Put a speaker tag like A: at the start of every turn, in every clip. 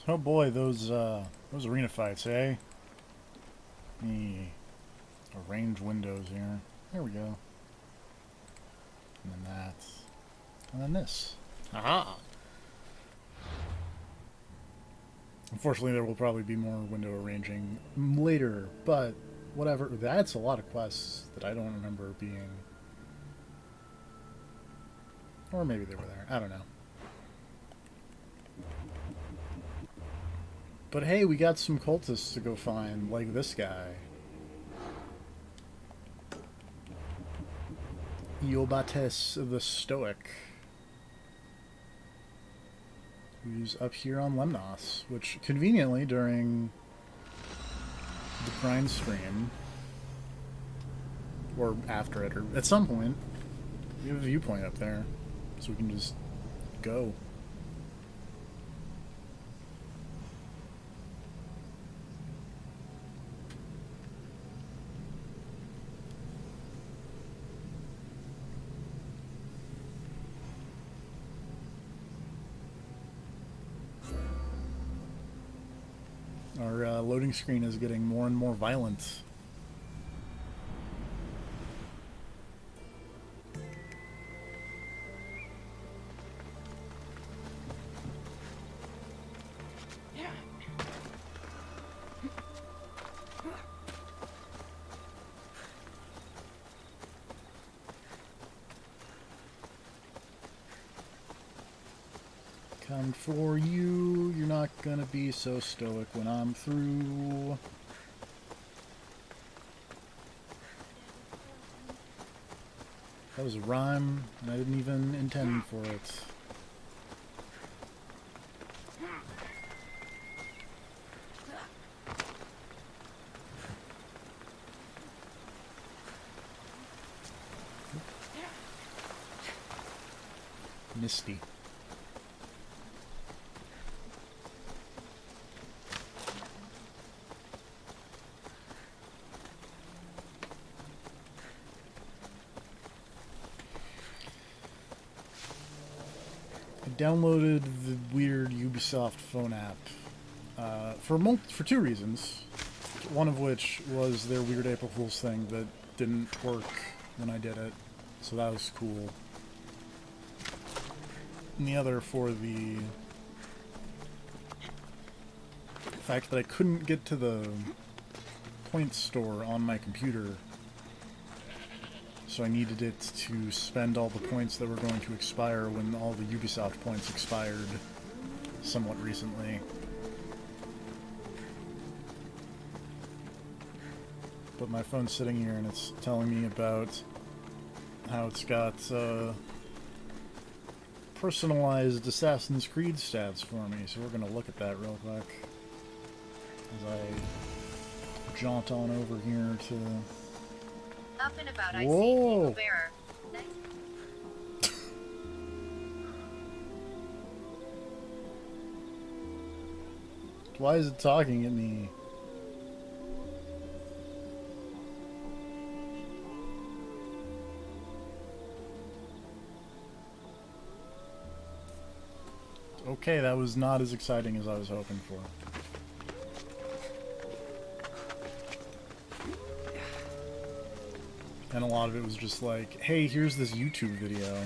A: Oh boy, those arena fights, eh? Me arrange windows here. There we go. And then that. And then this. Aha! Unfortunately, there will probably be more window arranging later, but whatever. That's a lot of quests that I don't remember being. Or maybe they were there. I don't know. But hey, we got some cultists to go find, like this guy. Iobates the Stoic. Who's up here on Lemnos, which conveniently during the grind stream, or after it, or at some point, we have a viewpoint up there, so we can just go. Our loading screen is getting more and more violent. Come for you. You're not gonna be so stoic when I'm through. That was a rhyme, and I didn't even intend for it. Misty. Downloaded the weird Ubisoft phone app for two reasons. One of which was their weird April Fool's thing that didn't work when I did it, so that was cool. And the other for the fact that I couldn't get to the points store on my computer, so I needed it to spend all the points that were going to expire when all the Ubisoft points expired somewhat recently. But my phone's sitting here and it's telling me about how it's got personalized Assassin's Creed stats for me, so we're going to look at that real quick as I jaunt on over here to...
B: Up and about, I
A: Whoa.
B: see. Bearer.
A: Why is it talking at me? Okay, that was not as exciting as I was hoping for. And a lot of it was just like, hey, here's this YouTube video.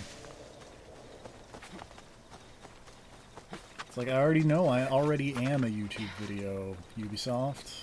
A: It's like, I already know, I already am a YouTube video, Ubisoft.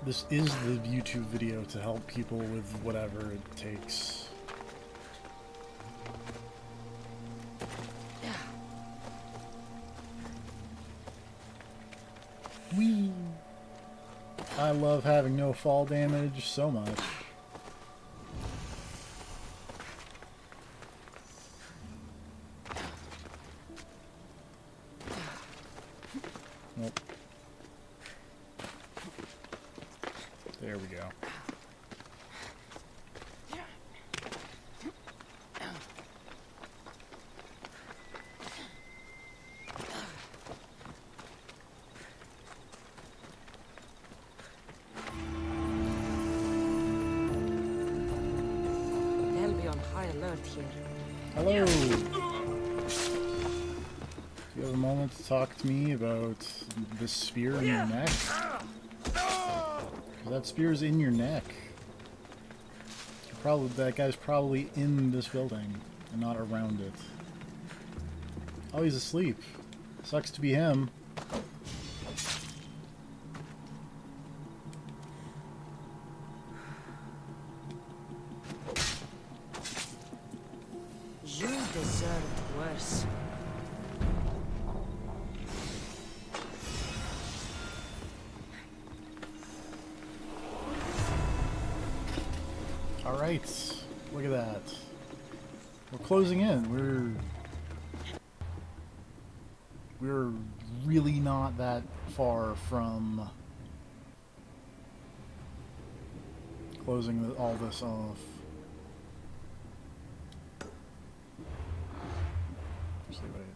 A: This is the YouTube video to help people with whatever it takes. Whee! I love having no fall damage so much. There we go.
C: They'll be on high alert here.
A: Hello! Do you have a moment to talk to me about this spear in your neck? 'Cause that spear's in your neck. That guy's probably in this building and not around it. Oh, he's asleep. Sucks to be him.
C: You deserved worse.
A: Alright, look at that. We're closing in. We're really not that far from closing all this off. Actually, wait.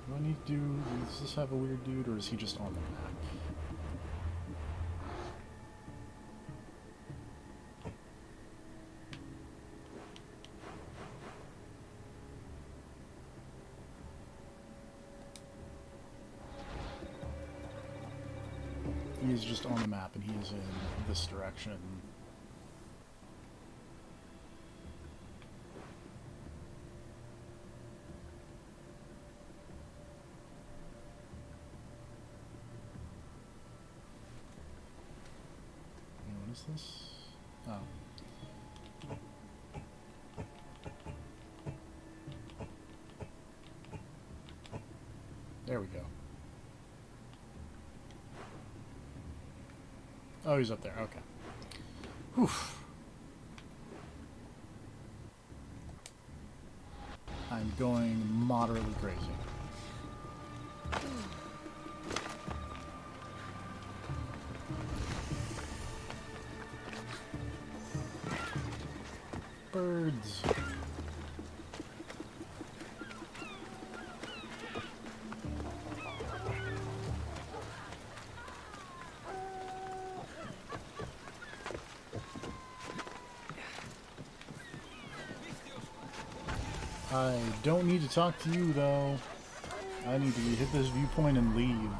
A: Do I need to do... Does this have a weird dude, or is he just on the map? He is just on the map, and he is in this direction. What is this? Oh. There we go. Oh, he's up there. Okay. Whew. I'm going moderately crazy. Birds. I don't need to talk to you, though. I need to hit this viewpoint and leave.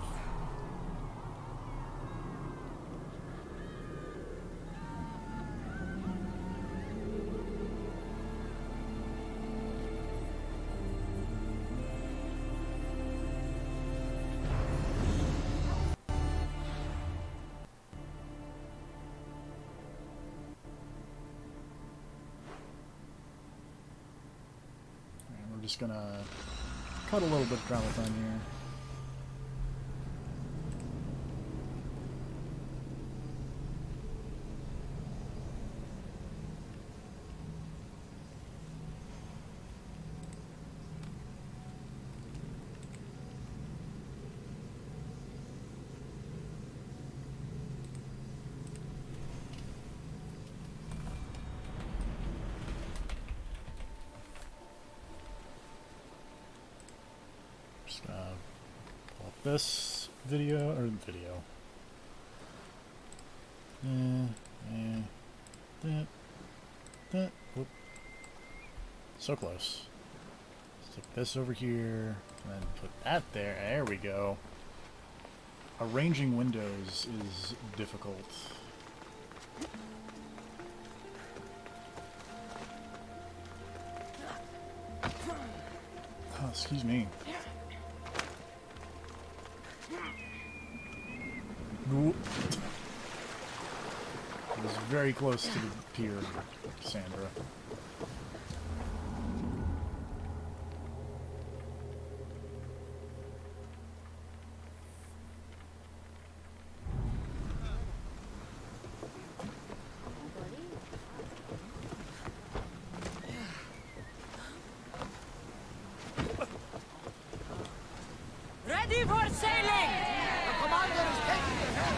A: Just gonna cut a little bit of travel time here. Just gonna pull up this video, whoop. So close. Stick this over here, and then put that there. There we go. Arranging windows is difficult. Oh, excuse me. It was very close to the pier, Sandra.
C: Ready for sailing!
D: The commander is taking the helm.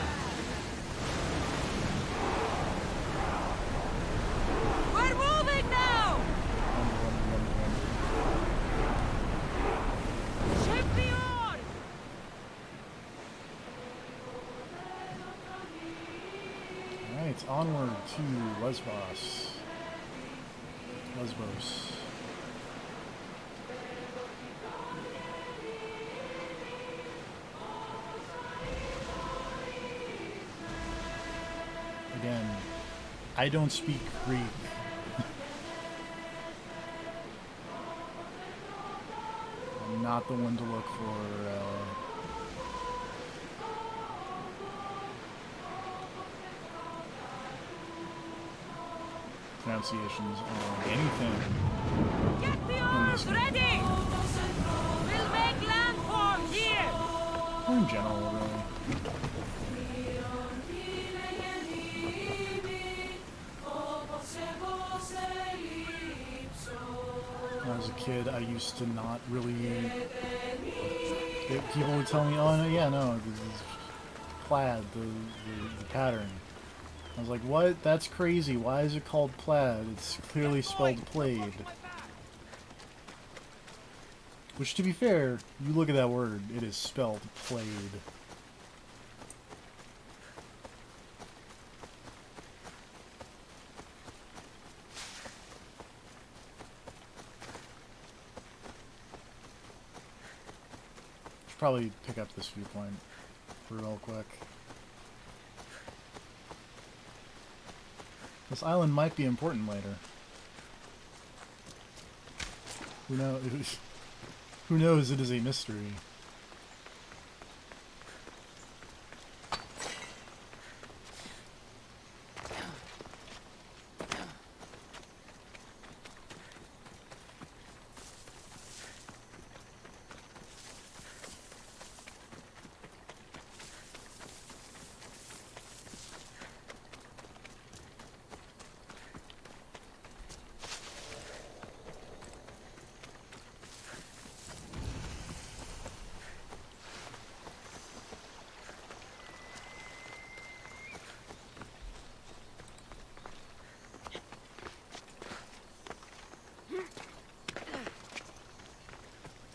A: Alright, onward to Lesbos. Lesbos. Again, I don't speak Greek. I'm not the one to look for pronunciations on anything
C: Get the
A: in this
C: oars
A: game.
C: ready! We'll make landfall here!
A: Or in general, really. When I was a kid, I used to not really... People would tell me, oh, no, yeah, no, this is plaid, the pattern. I was like, what? That's crazy. Why is it called plaid? It's clearly spelled plaid. Which, to be fair, you look at that word, it is spelled plaid. Should probably pick up this viewpoint real quick. This island might be important later. Who knows? Who knows? It is a mystery.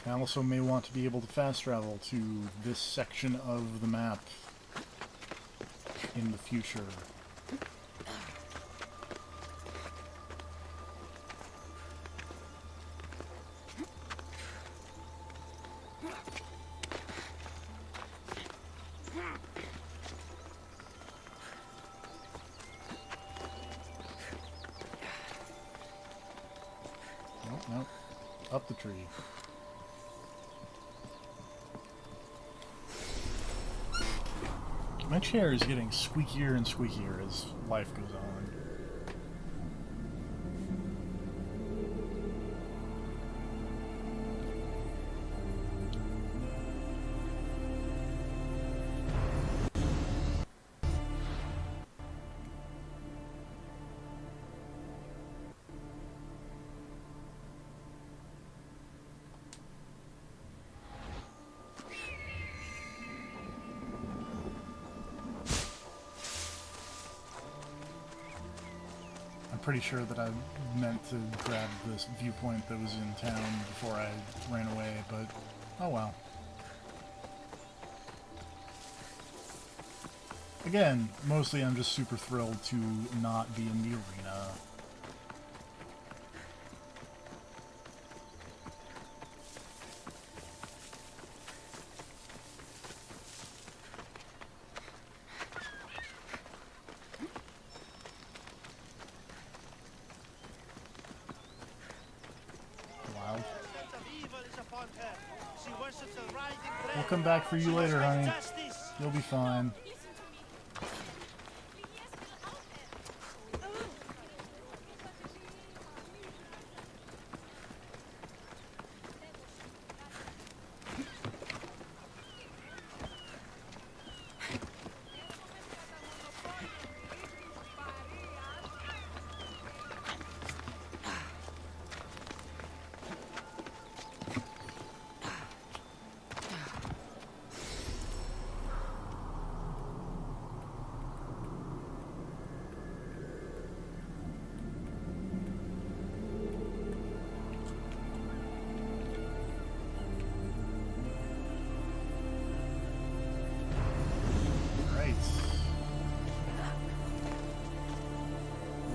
A: I also may want to be able to fast travel to this section of the map in the future. Nope, nope. Up the tree. My chair is getting squeakier and squeakier as life goes on. Pretty sure that I meant to grab this viewpoint that was in town before I ran away, but oh well. Again, mostly I'm just super thrilled to not be in the arena. We'll come back for you later, honey. You'll be fine.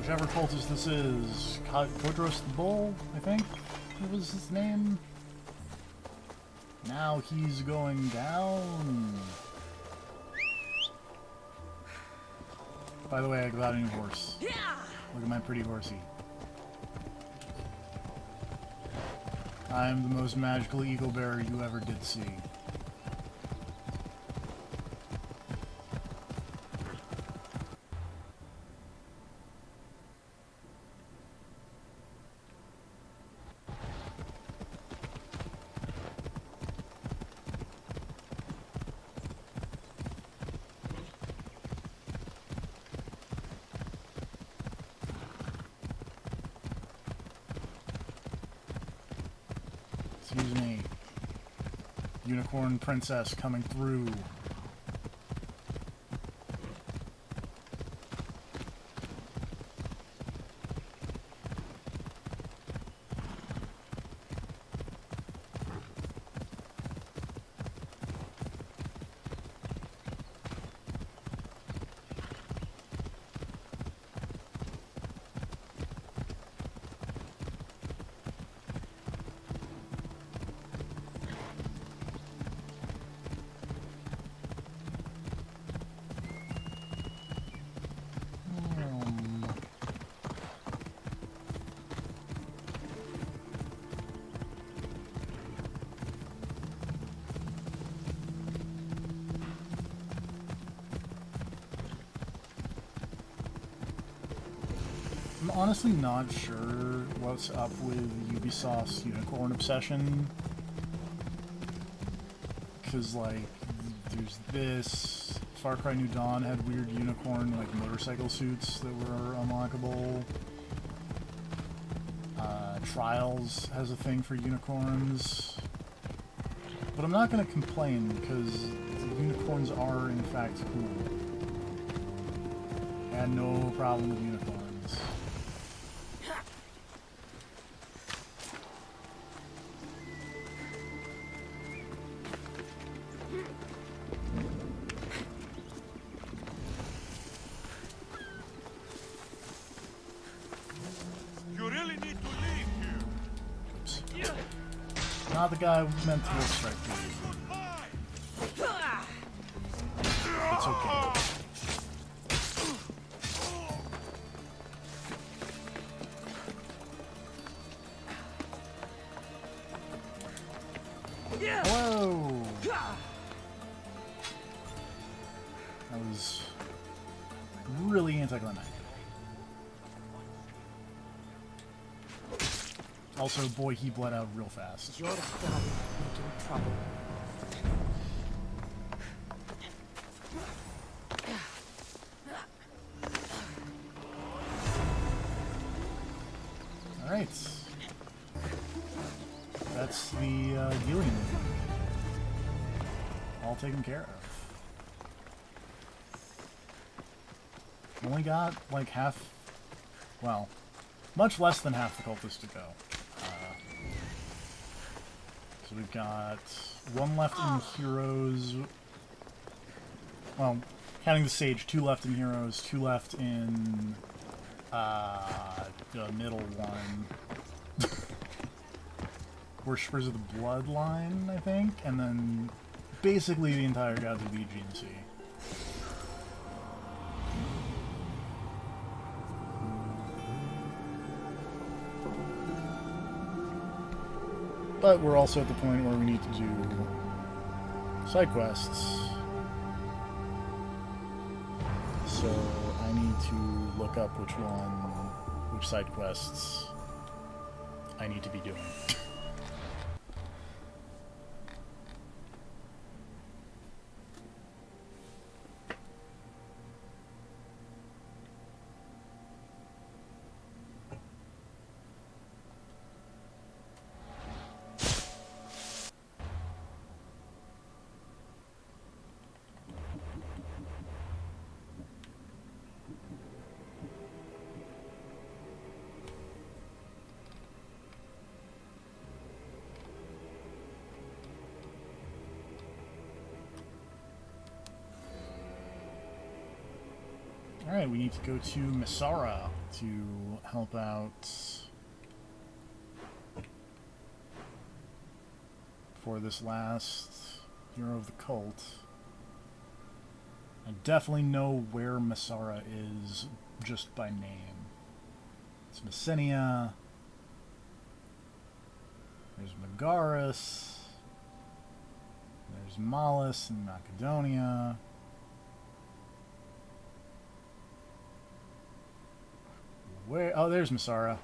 A: Whichever cultist this is, Kodros the Bull, I think it was his name. Now he's going down. By the way, I got a new horse. Look at my pretty horsey. I am the most magical eagle bearer you ever did see. Excuse me. Unicorn princess coming through. I'm honestly not sure what's up with Ubisoft's unicorn obsession. Because, like, there's this. Far Cry New Dawn had weird unicorn, like, motorcycle suits that were unlockable. Trials has a thing for unicorns. But I'm not going to complain, because unicorns are, in fact, cool. I had no problem with unicorns. Not the guy meant to look straight through you. It's okay. Whoa! That was really anticlimactic. Also, boy, he bled out real fast.
D: You're done making trouble.
A: Alright. That's the Gillian all taken care of. Only got like half, well, much less than half the cultists to go. So we've got one left in Heroes. Well, counting the Sage, 2 left in Heroes, 2 left in the middle one. Worshippers of the Bloodline, I think, and then basically the entire Gods of Legion-C. But we're also at the point where we need to do side quests. So I need to look up which side quests I need to be doing. Alright, we need to go to Misara to help out for this last hero of the cult. I definitely know where Misara is just by name. It's Messenia. There's Megaris. There's Malus in Macedonia. Where? Oh, there's Misara.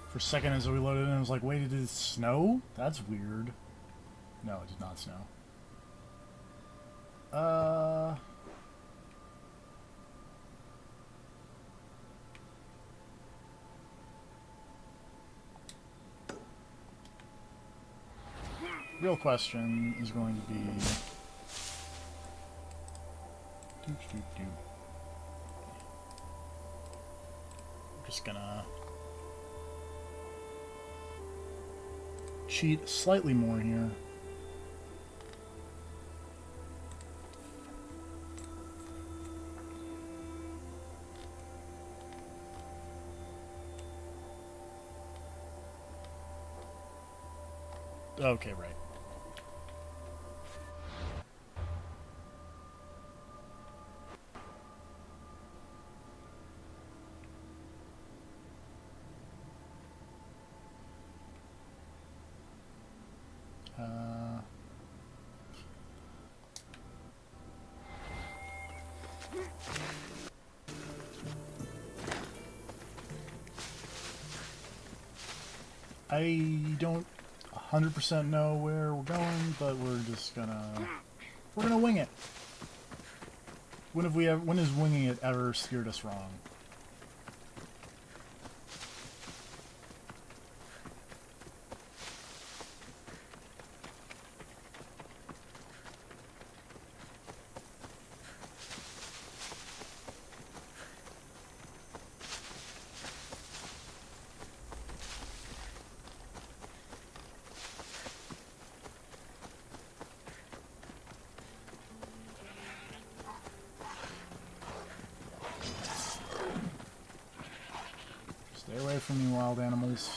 A: For a second as we loaded in, I was like, wait, did it snow? That's weird. No, it did not snow. Real question is going to be... I'm just gonna... cheat slightly more here. Okay, right. I don't 100% know where we're going, but we're gonna wing it. When has winging it ever steered us wrong? Stay away from me, wild animals.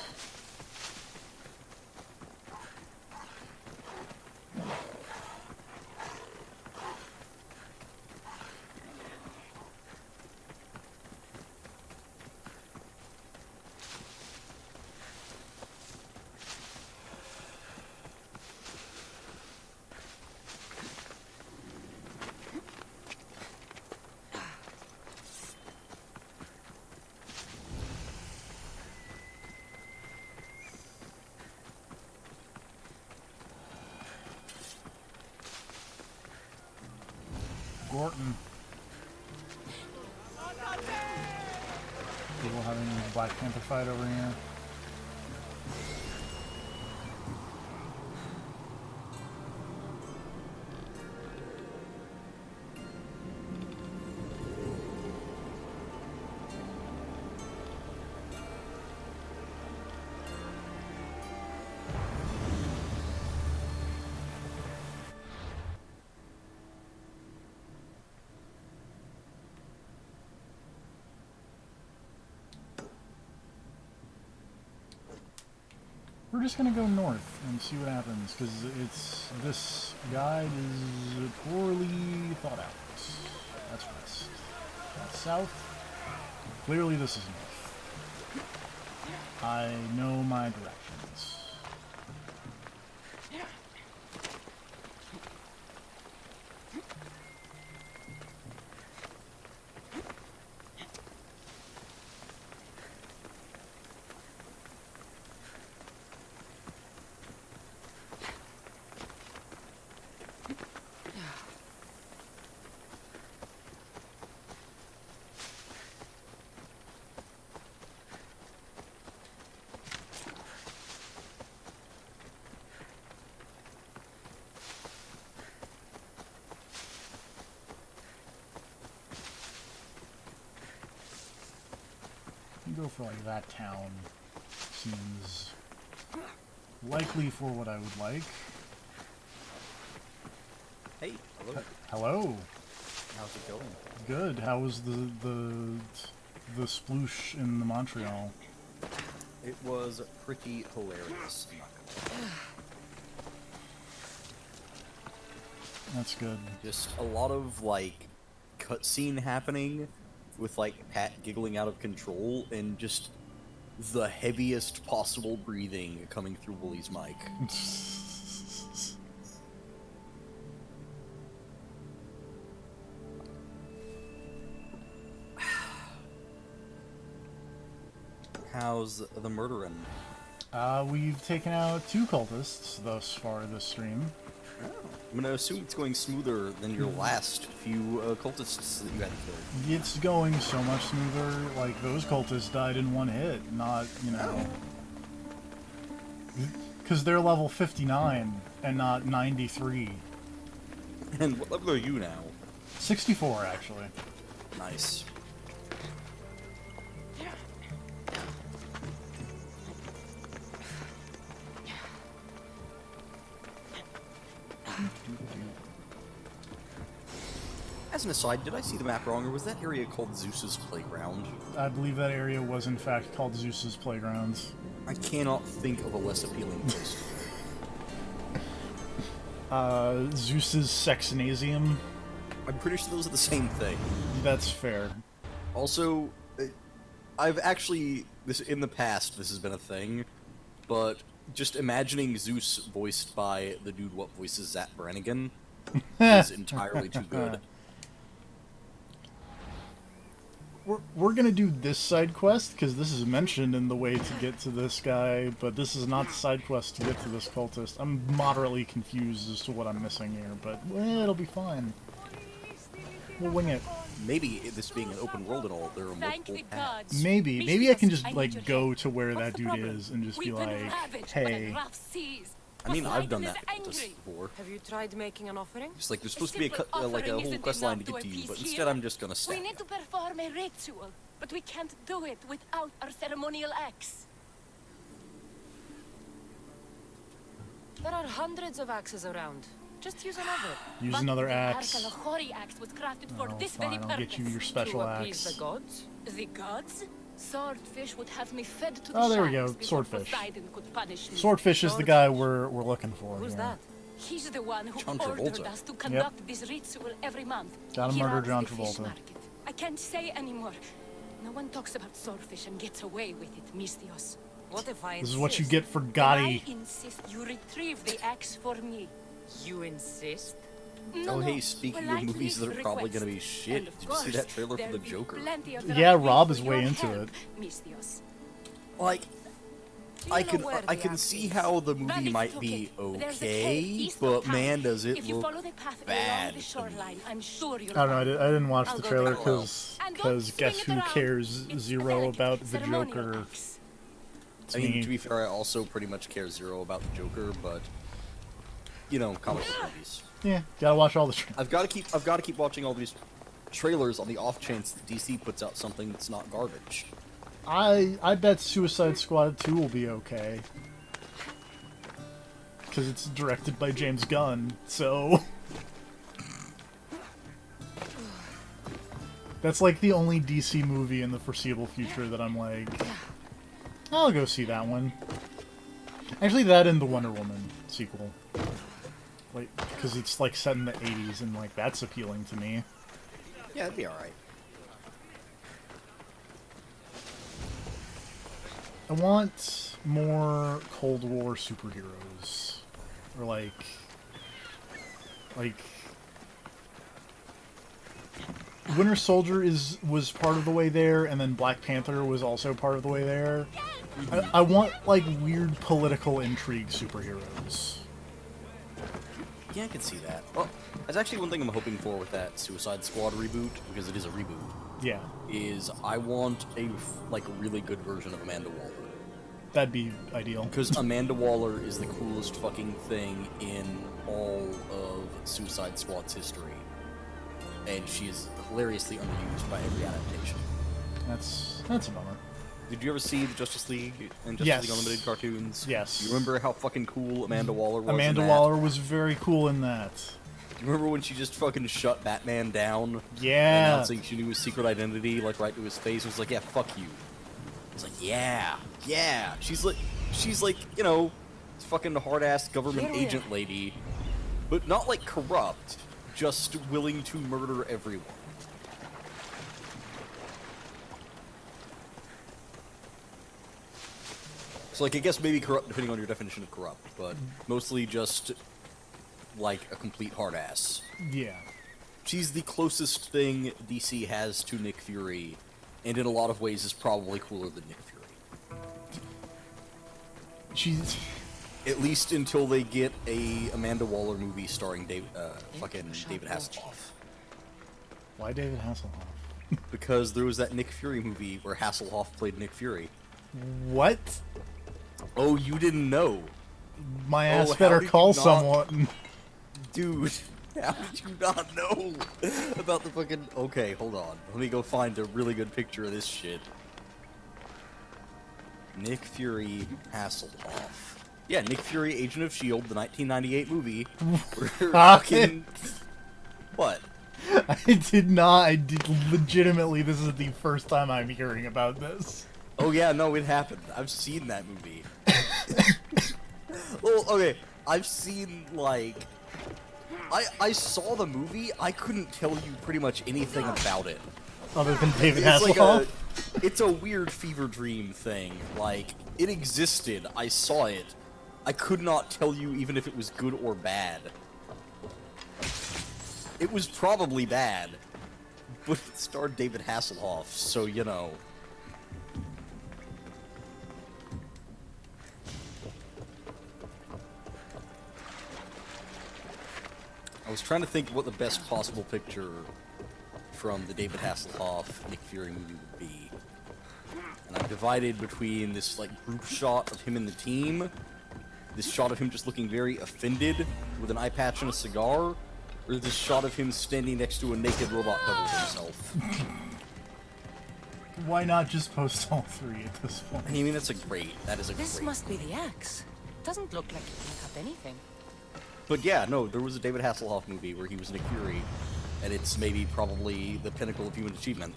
A: Gorton. People having a Black Panther fight over here. We're just gonna go north and see what happens, because this guide is poorly thought out. That's west. That's south. Clearly this is north. I know my directions. Go for like that town. Seems likely for what I would like.
E: Hey, hello.
A: Hello.
E: How's it going?
A: Good. How was the sploosh in the Montreal?
E: It was pretty hilarious. I'm not gonna lie.
A: That's good.
E: Just a lot of like cutscene happening with like Pat giggling out of control and just the heaviest possible breathing coming through Wooly's mic. How's the murderin'?
A: We've taken out 2 cultists thus far this stream.
E: Oh. I'm gonna assume it's going smoother than your last few cultists that you had to kill.
A: It's going so much smoother. Like, those cultists died in 1 hit, not, you know... Because they're level 59 and not 93.
E: And what level are you now?
A: 64, actually.
E: Nice. As an aside, did I see the map wrong, or was that area called Zeus's Playground?
A: I believe that area was, in fact, called Zeus's Playgrounds.
E: I cannot think of a less appealing place.
A: Zeus's Sexnasium.
E: I'm pretty sure those are the same thing.
A: That's fair.
E: Also, I've actually, in the past, this has been a thing, but just imagining Zeus voiced by the dude what voices Zach Brannigan is entirely too good.
A: We're gonna do this side quest, because this is mentioned in the way to get to this guy, but this is not the side quest to get to this cultist. I'm moderately confused as to what I'm missing here, but it'll be fine. We'll wing it.
E: Maybe this being an open world and all, there are multiple paths.
A: Maybe I can just, like, go to where that dude is and just be like, hey...
E: I mean, I've done that before.
D: Have you tried making an offering?
E: It's like there's supposed to be like a whole quest line to get to you, but instead I'm just gonna
C: We
E: stand
C: need to perform a ritual, but we can't do it without our ceremonial axe.
D: There are hundreds of axes around. Just use another.
A: Use
C: But
A: another
C: the
A: axe.
C: Arkalahori axe was crafted for
A: Oh,
C: this very
A: fine, I'll get you
C: purpose.
A: your special
D: To appease
A: axe.
D: the gods?
C: The gods? Swordfish would have me fed to the
A: Oh, there we go,
C: sharks before
A: Swordfish.
C: Poseidon could punish me.
A: Swordfish is the guy we're looking for.
D: Who's
A: here.
D: that?
C: He's the one who
E: John
C: ordered
E: Travolta.
C: us to conduct this ritual every month.
A: Gotta
C: He
A: murder
C: robs
A: John
C: the fish
A: Travolta.
C: market. I can't say anymore. No one talks about swordfish and gets away with it, Mystios.
D: What if I
A: This is what you
D: insist?
A: get for
C: Then
A: Gotti.
C: I insist you retrieve the axe for me.
D: You insist?
E: Oh, hey, speaking of movies that are probably gonna be shit,
C: And of
E: did you see that trailer for
C: there'll
E: The
C: be
E: Joker?
C: plenty of
A: Yeah,
C: reprieve
A: Rob
C: for
A: is way
C: your
A: into
C: help,
A: it.
C: Mystios.
E: Like,
D: Do you
E: I
D: know
E: can
D: where
E: I
D: the
E: can
D: axe
E: see
D: is?
E: how the
C: Well,
E: movie
C: it's
E: might be
C: There's a cave
E: okay,
C: east of
E: but
C: town.
E: man, does it
C: If you
E: look
C: follow the path
E: bad
C: along the
E: to me.
C: shoreline, I'm sure you'll
A: I don't know.
C: find
A: I didn't watch
D: I'll
A: the
D: go
A: trailer
D: back.
A: because
C: And don't swing
A: guess
C: it
A: who
C: around.
A: cares
C: It's
A: zero
C: elegant,
A: about the
C: ceremonial
A: Joker?
C: axe.
A: It's
E: I mean,
A: me.
E: to be fair, I also pretty much care zero about the Joker, but you know, comic book movies.
A: Yeah, gotta watch all the.
E: I've got to keep watching all these trailers on the off chance that DC puts out something that's not garbage.
A: I bet Suicide Squad 2 will be okay. Because it's directed by James Gunn, so... That's like the only DC movie in the foreseeable future that I'm like... I'll go see that one. Actually, that and the Wonder Woman sequel. Like, because it's like set in the 80s and like that's appealing to me.
E: Yeah, it'd be alright.
A: I want more Cold War superheroes. Or like... Winter Soldier was part of the way there, and then Black Panther was also part of the way there. I want, like, weird political intrigue superheroes.
E: Yeah, I can see that. Well, that's actually one thing I'm hoping for with that Suicide Squad reboot, because it is a reboot,
A: Yeah,
E: is I want a, like, really good version of Amanda Waller.
A: that'd be ideal.
E: Because Amanda Waller is the coolest fucking thing in all of Suicide Squad's history. And she is hilariously underused by every adaptation.
A: That's a bummer.
E: Did you ever see the Justice League and Justice
A: Yes.
E: League Unlimited cartoons?
A: Yes.
E: You remember how fucking cool Amanda Waller was?
A: Amanda
E: in that?
A: Waller was very cool in that.
E: Do you remember when she just fucking shut Batman down?
A: Yeah.
E: Announcing she knew his secret identity, like right to his face. It was like, yeah, fuck you. It's like, yeah. She's like, you know, fucking hard-ass government
D: Here we
E: agent lady, but not like corrupt, just willing to murder everyone. So, like, I guess maybe corrupt, depending on your definition of corrupt, but mostly just, like, a complete hard-ass.
A: Yeah.
E: She's the closest thing DC has to Nick Fury, and in a lot of ways is probably cooler than Nick Fury.
A: She's...
E: At least until they get a Amanda Waller movie starring fucking David Hasselhoff.
A: Why David Hasselhoff?
E: Because there was that Nick Fury movie where Hasselhoff played Nick Fury.
A: What?
E: Oh, you didn't know?
A: My
E: Oh,
A: ass
E: how
A: better
E: did
A: call
E: you not-
A: someone.
E: Dude, how did you not know about the fucking... Okay, hold on. Let me go find a really good picture of this shit. Nick Fury Hasselhoff. Yeah, Nick Fury, Agent of S.H.I.E.L.D., the 1998 movie. Where fucking... What?
A: I did not. I did legitimately. This is the first time I'm hearing about this.
E: Oh yeah, no, it happened. I've seen that movie. Well, okay, I've seen, like... I saw the movie, I couldn't tell you pretty much anything about it.
A: Other than David
E: It's like
A: Hasselhoff?
E: it's a weird fever dream thing. Like, it existed, I saw it. I could not tell you even if it was good or bad. It was probably bad, but it starred David Hasselhoff, so you know. I was trying to think what the best possible picture from the David Hasselhoff Nick Fury movie would be. And I divided between this like group shot of him and the team, this shot of him just looking very offended with an eye patch and a cigar, or this shot of him standing next to a naked robot double of himself.
A: Why not just post all three at this point?
E: I mean, that is a
D: This
E: great...
D: must be the axe. Doesn't look like it can cut anything.
E: But yeah, no, there was a David Hasselhoff movie where he was Nick Fury, and it's maybe probably the pinnacle of human achievement.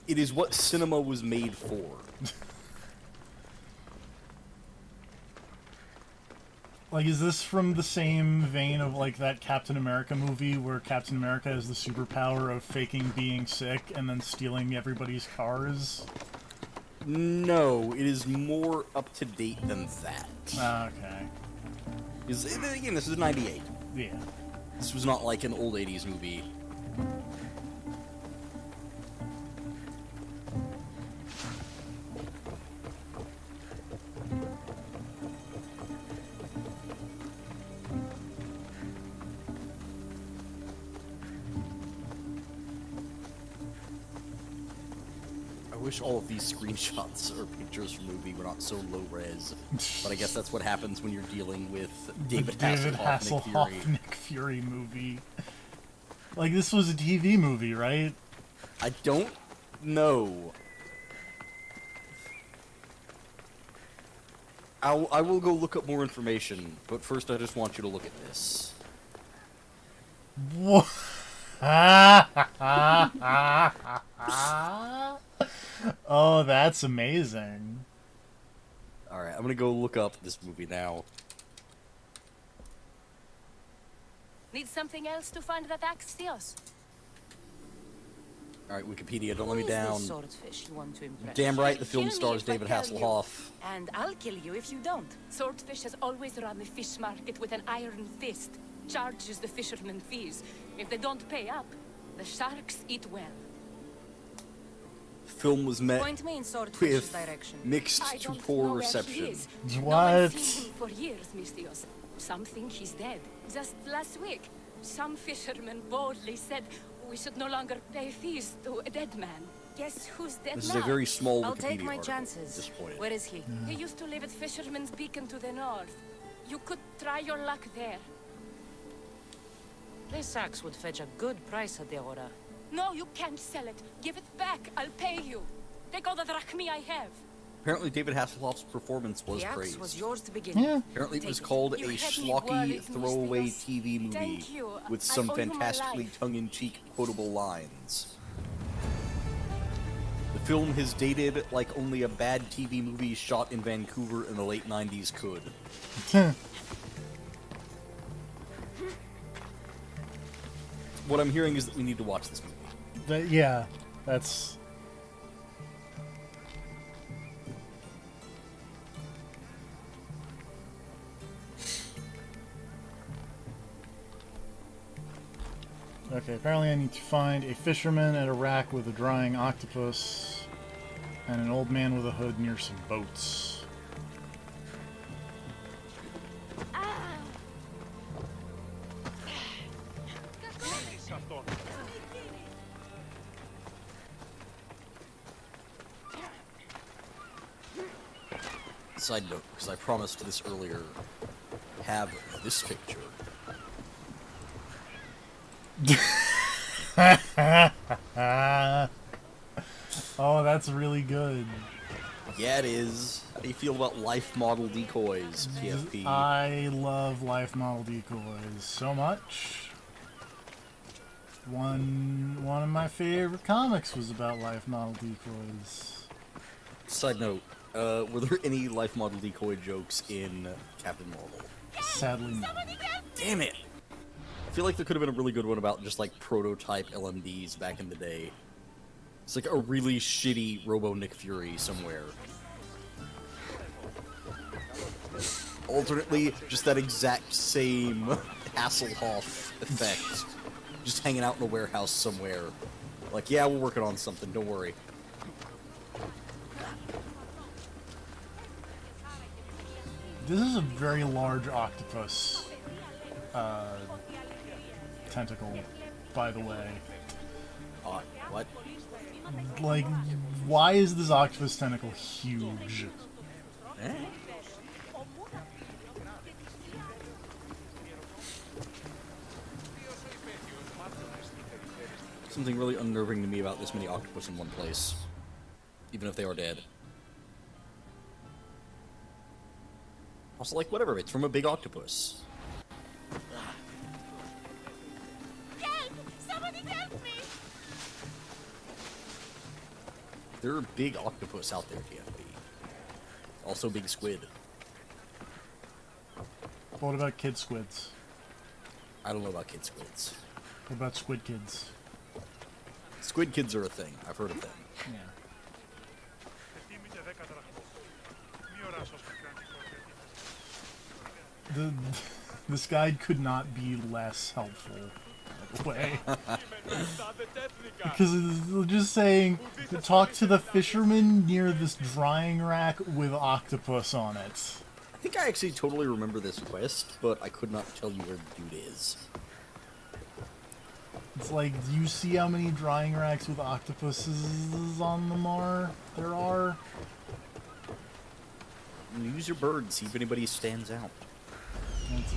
E: It is what cinema was made for.
A: Like, is this from the same vein of, like, that Captain America movie where Captain America has the superpower of faking being sick and then stealing everybody's cars?
E: No, it is more up to date than that.
A: Okay.
E: Because, again, this is 98.
A: Yeah.
E: This was not like an old 80s movie. I wish all of these screenshots or pictures from the movie were not so low res, but I guess that's what happens when you're dealing with David Hasselhoff, Nick Fury.
A: Nick Fury movie. Like, this was a TV movie, right?
E: I don't know. I will go look up more information, but first I just want you to look at this.
A: What? Oh, that's amazing.
E: Alright, I'm gonna go look up this movie now.
C: Need something else to find that axe, Theos?
E: Alright, Wikipedia, don't let me
D: Who is
E: down.
D: this swordfish you want to impress?
E: Damn right, the film
C: Kill me
E: stars
C: if I
E: David
C: tell you.
E: Hasselhoff.
C: And I'll kill you if you don't. Swordfish has always run the fish market with an iron fist. Charges the fishermen fees. If they don't pay up, the sharks eat well.
E: Film was met
D: Point me in swordfish's
E: with
D: direction.
E: mixed
C: I
E: to
C: don't
E: poor
C: know where he
E: reception.
C: is. No
A: What?
C: one's seen him for years, Mistios. Some think he's dead. Just last week, some fishermen boldly said we should no longer pay fees to a dead man. Guess who's dead
E: This is
C: now?
E: a very small
D: I'll
E: Wikipedia
D: take my
E: article.
D: chances.
E: Disappointed.
D: Where is he?
C: He used to live at Fisherman's Beacon to the north. You could try your luck there.
D: This axe would fetch a good price at the Aura.
C: No, you can't sell it. Give it back. I'll pay you. Take all the drachmi I have.
E: Apparently, David Hasselhoff's performance was
D: The axe
E: praised.
D: was yours to begin.
A: Yeah.
E: Apparently, it was
D: Take it.
E: called
C: You
E: a
C: had me
E: schlocky
C: worried,
E: throwaway
C: Mistios.
E: TV movie
C: Thank you.
E: with
C: I
E: some
C: owe you my
E: fantastically
C: life.
E: tongue-in-cheek quotable lines. The film has dated like only a bad TV movie shot in Vancouver in the late 90s could. What I'm hearing is that we need to watch this movie.
A: Yeah, that's... Okay, apparently I need to find a fisherman at a rack with a drying octopus and an old man with a hood near some boats.
E: Side note, because I promised this earlier, have this picture.
A: Oh, that's really good.
E: Yeah, it is. How do you feel about life model decoys, TFP?
A: I love life model decoys so much. One of my favorite comics was about life model decoys.
E: Side note, were there any life model decoy jokes in Captain Marvel?
A: Sadly, no.
E: Damn it! I feel like there could have been a really good one about just like prototype LMDs back in the day. It's like a really shitty Robo Nick Fury somewhere. Alternately, just that exact same Hasselhoff effect. Just hanging out in a warehouse somewhere. Like, yeah, we're working on something, don't worry.
A: This is a very large octopus tentacle, by the way.
E: What?
A: Like, why is this octopus tentacle huge?
E: Eh? Something really unnerving to me about this many octopus in one place. Even if they are dead. Also, like, whatever, it's from a big octopus.
C: Help! Somebody help me!
E: There are big octopus out there, TFP. Also big squid.
A: What about kid squids?
E: I don't know about kid squids.
A: What about squid kids?
E: Squid kids are a thing. I've heard of them.
A: Yeah. This guide could not be less helpful. Way. Because it's just saying, talk to the fisherman near this drying rack with octopus on it.
E: I think I actually totally remember this quest, but I could not tell you where the dude is.
A: It's like, do you see how many drying racks with octopuses on them there are?
E: Use your bird, see if anybody stands out.
A: That's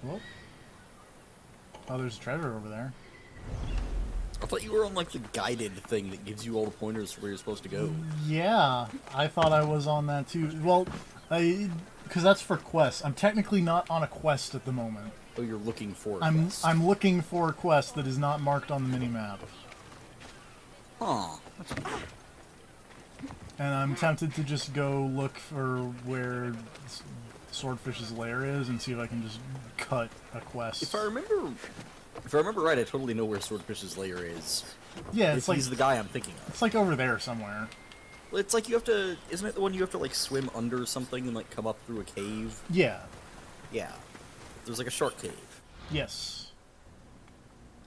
A: whoop. Oh, there's a treasure over there.
E: I thought you were on like the guided thing that gives you all the pointers for where you're supposed to go.
A: Yeah, I thought I was on that too. Well, because that's for quests. I'm technically not on a quest at the moment.
E: Oh, you're looking for a
A: I'm
E: quest.
A: I'm looking for a quest that is not marked on the minimap.
E: Huh.
A: And I'm tempted to just go look for where Swordfish's lair is and see if I can just cut a quest.
E: If I remember right, I totally know where Swordfish's lair is.
A: Yeah,
E: If
A: it's like
E: he's the guy I'm thinking of.
A: it's like over there somewhere.
E: Well, it's like you have to. Isn't it the one you have to like swim under something and like come up through a cave?
A: Yeah.
E: Yeah. There's like a shark cave.
A: Yes.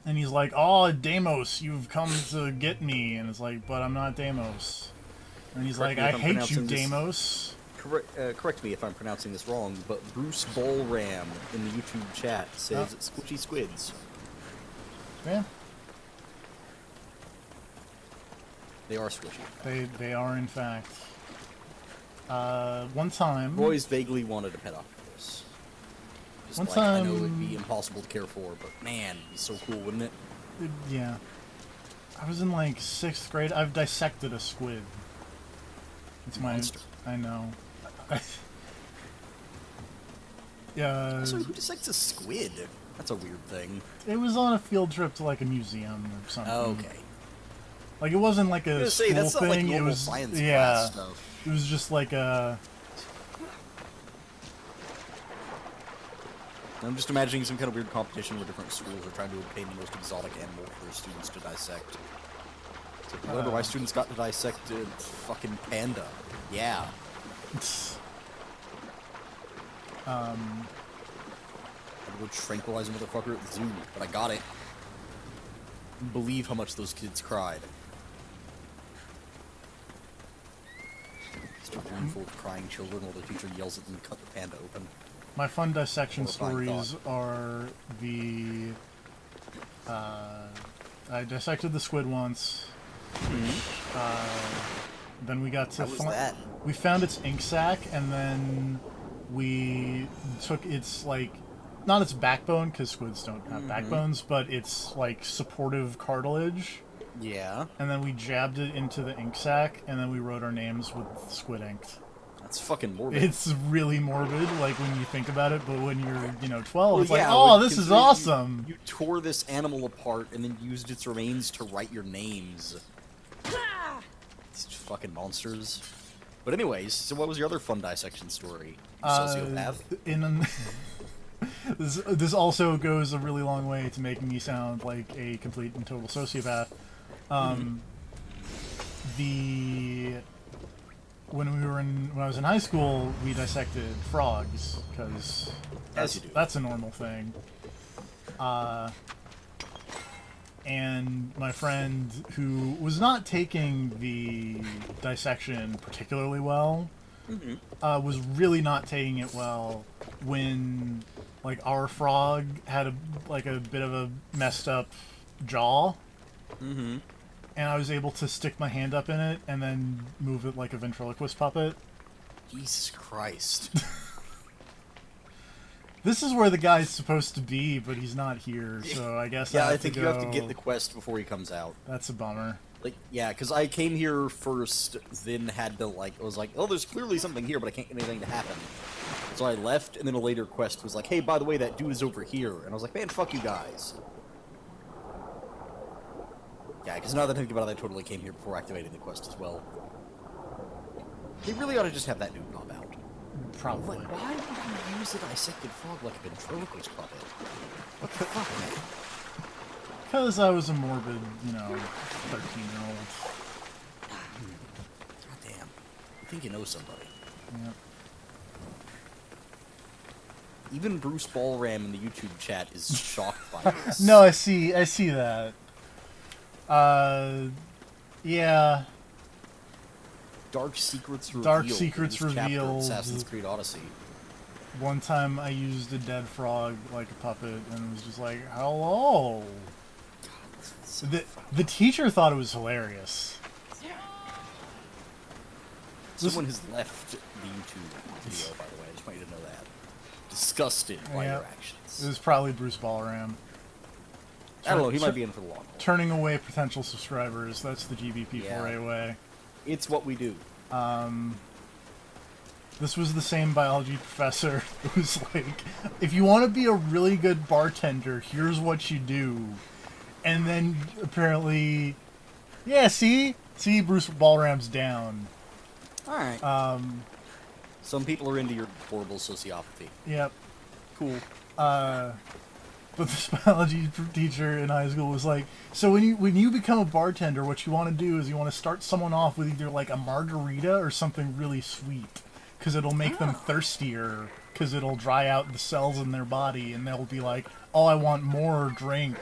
A: And he's like, "Oh, Deimos, you've come to get me," and it's like, "But I'm not Deimos." And he's
E: Correct
A: like,
E: me
A: "I
E: if I'm
A: hate you,
E: pronouncing this-
A: Deimos."
E: Correct me if I'm pronouncing this wrong, but Bruce Ballram in the YouTube chat says squishy squids.
A: Yeah,
E: They are squishy.
A: they are in fact. One time.
E: I've always vaguely wanted a pet octopus. Just
A: One
E: like, I know
A: time-
E: it'd be impossible to care for, but man, it'd be so cool, wouldn't it?
A: Yeah. I was in like 6th grade. I've dissected a squid. It's my.
E: Monster.
A: I know. Yeah.
E: So who dissects a squid? That's a weird thing.
A: It was on a field trip to like a museum or something.
E: Okay.
A: Like it wasn't like a
E: Say,
A: school
E: that's not
A: thing.
E: like
A: It
E: normal
A: was
E: science
A: yeah.
E: class stuff.
A: It was just like a.
E: I'm just imagining some kind of weird competition where different schools are trying to obtain the most exotic animal for their students to dissect. It's like, whatever, my students got to dissect a fucking panda. Yeah. I had to go tranquilize a motherfucker at the zoo, but I got it. Believe how much those kids cried. Just a room full of crying children while the teacher yells at them to cut the panda open.
A: My fun dissection
E: Horrifying
A: stories are the. I dissected the squid once. Then we got to.
E: How was that?
A: We found its ink sac, and then we took its like, not its backbone because squids don't have backbones, but its like supportive cartilage.
E: Yeah.
A: And then we jabbed it into the ink sac, and then we wrote our names with squid ink.
E: That's fucking morbid.
A: It's really morbid, like, when you think about it, but when you're, 12, it's
E: yeah,
A: like, oh,
E: when
A: this is
E: considering
A: awesome!
E: You tore this animal apart and then used its remains to write your names. It's just fucking monsters. But anyways, so what was your other fun dissection story? You sociopath?
A: This also goes a really long way to making me sound like a complete and total sociopath. When I was in high school, we dissected frogs because that's a normal thing. And my friend, who was not taking the dissection particularly well, was really not taking it well when, like, our frog had a bit of a messed up jaw. And I was able to stick my hand up in it and then move it like a ventriloquist puppet.
E: Jesus Christ.
A: This is where the guy's supposed to be, but he's not here, so I guess
E: Yeah,
A: I
E: I think you have to get the quest before he comes out.
A: That's a bummer.
E: Like, yeah, because I came here first, then had to, like, I was like, oh, there's clearly something here, but I can't get anything to happen. So I left, and then a later quest was like, hey, by the way, that dude is over here. And I was like, man, fuck you guys. Yeah, because now that I think about it, I totally came here before activating the quest as well. They really ought to just have that dude pop out.
A: Probably.
E: Like, why would you use a dissected frog like a ventriloquist puppet? What the fuck, man?
A: Because I was a morbid, 13-year-old.
E: God damn. I think you know somebody.
A: Yeah.
E: Even Bruce Ballram in the YouTube chat is shocked by this.
A: No, I see that. Yeah.
E: Dark Secrets Revealed.
A: Dark Secrets
E: in this chapter of
A: Revealed.
E: Assassin's Creed Odyssey.
A: One time I used a dead frog like a puppet and was just like, hello.
E: So
A: The teacher thought it was hilarious.
E: Someone has left the YouTube video, by the way. I just want you to know that. Disgusted by your actions.
A: It was probably Bruce Ballram.
E: I don't know, he might be in for the long haul.
A: Turning away potential subscribers, that's the GBP4A way.
E: It's what we do.
A: This was the same biology professor who was like, if you want to be a really good bartender, here's what you do. And then apparently, yeah, see Bruce Ballram's down.
E: Alright. Some people are into your horrible sociopathy.
A: Yep.
E: Cool.
A: But this biology teacher in high school was like, so when you become a bartender, what you want to do is you want to start someone off with either like a margarita or something really sweet, because it'll make them thirstier, because it'll dry out the cells in their body, and they'll be like, oh, I want more drink,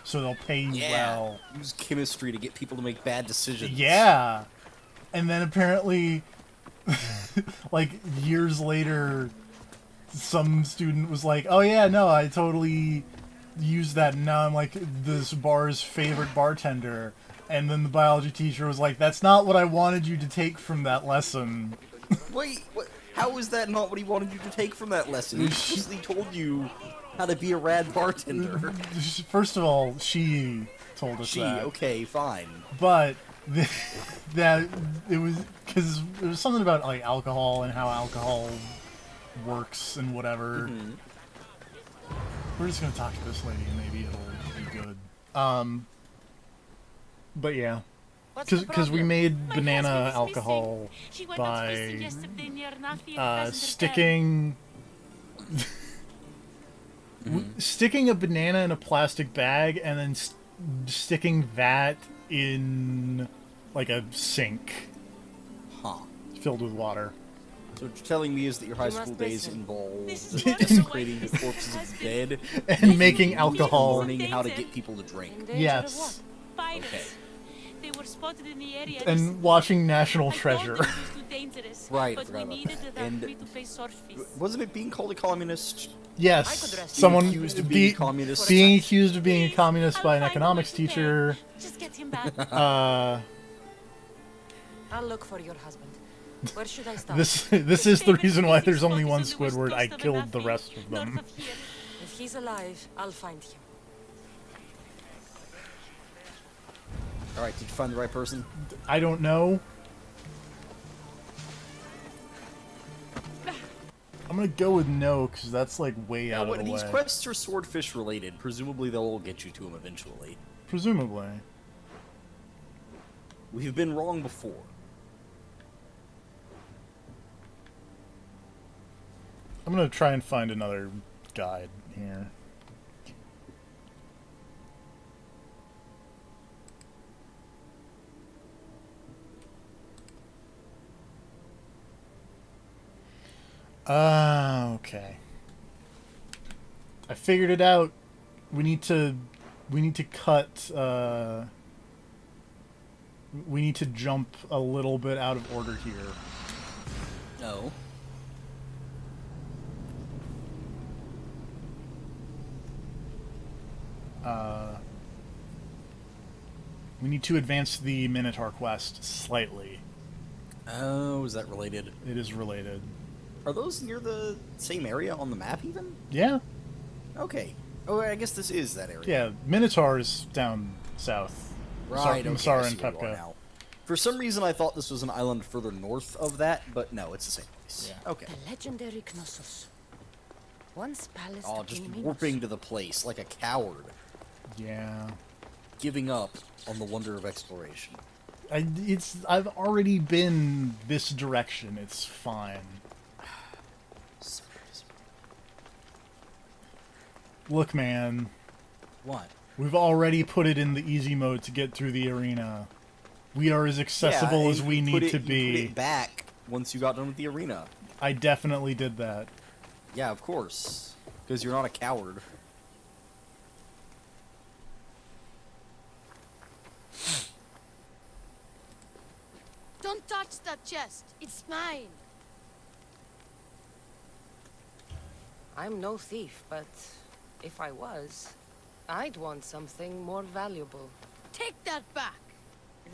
A: so they'll pay you well.
E: Use chemistry to get people to make bad decisions.
A: Yeah. And then apparently, like years later, some student was like, oh yeah, no, I totally used that, and now I'm like this bar's favorite bartender. And then the biology teacher was like, that's not what I wanted you to take from that lesson.
E: Wait, what? How is that not what he wanted you to take from that lesson? He explicitly told you how to be a rad bartender.
A: First of all, she told us
E: She,
A: that.
E: okay, fine.
A: But that it was because there was something about like alcohol and how alcohol works and whatever.
E: Mm-hmm.
A: We're just gonna talk to this lady and maybe it'll be good. But yeah,
D: What's the
A: because we
D: problem?
A: made
F: My
A: banana
F: husband is
A: alcohol
F: missing. He went out fishing
A: by
F: yesterday near Nafi and
A: sticking sticking a banana in a plastic bag and then sticking that in like a sink
E: Huh.
A: filled with water.
E: So what you're telling me is that your high
D: You
E: school
D: must
E: days
D: listen.
E: involved
F: This is
E: desecrating the corpses of the dead
A: And making
E: and
A: alcohol.
E: learning how to get people to drink.
D: In danger of
A: Yes.
D: what?
F: Pirates.
E: Okay.
F: They were spotted in the area.
A: And watching National
F: I
A: Treasure.
F: told them it was too dangerous.
E: Right, I
F: But
E: forgot
F: we
E: about
F: needed
E: that.
F: the
E: And-
F: money to pay sword fees.
E: Wasn't it being called a communist?
D: I could
A: Yes,
D: rest
A: someone
E: accused of being
A: be-
E: communist.
A: being accused of being a
F: Please,
A: communist
F: I'll
A: by an
F: find a
A: economics
F: way to pay.
A: teacher.
F: Just get him back.
D: I'll look for your husband. Where should I start?
A: This is the
F: Famous
A: reason why
F: fishing
A: there's only
F: spot
A: one
F: is on the west
A: Squidward. I
F: coast of
A: killed the
F: Anafi,
A: rest of
F: north
A: them.
F: of here.
D: If he's alive, I'll find him.
E: Alright, did you find the right person?
A: I don't know. I'm gonna go with no, because that's like way out of the
E: These
A: way.
E: quests are swordfish related. Presumably they'll all get you to him eventually.
A: Presumably.
E: We've been wrong before.
A: I'm gonna try and find another guide here. Okay. I figured it out. We need to cut we need to jump a little bit out of order here.
E: No.
A: We need to advance the Minotaur quest slightly.
E: Oh, is that related?
A: It is related.
E: Are those near the same area on the map even?
A: Yeah?
E: Okay. Oh, I guess this is that area.
A: Yeah, Minotaur is down south.
E: Right, okay,
A: Sar
E: I
A: and
E: see where you are
A: Pepka.
E: now. For some reason I thought this was an island further north of that, but no, it's the same place.
A: Yeah.
E: Okay.
D: The legendary Knossos. Once palace
E: Oh,
D: to
E: just
D: King
E: warping
D: Minos.
E: to the place like a coward.
A: Yeah.
E: Giving up on the wonder of exploration.
A: I've already been this direction. It's fine.
E: So disappointing.
A: Look, man.
E: What?
A: We've already put it in the easy mode to get through the arena. We are as accessible
E: Yeah,
A: as
E: and
A: we
E: you
A: need
E: put
A: to
E: it- You
A: be.
E: put it back once you got done with the arena.
A: I definitely did that.
E: Yeah, of course. Because you're not a coward.
G: Don't touch that chest. It's mine.
D: I'm no thief, but if I was, I'd want something more valuable.
G: Take that back.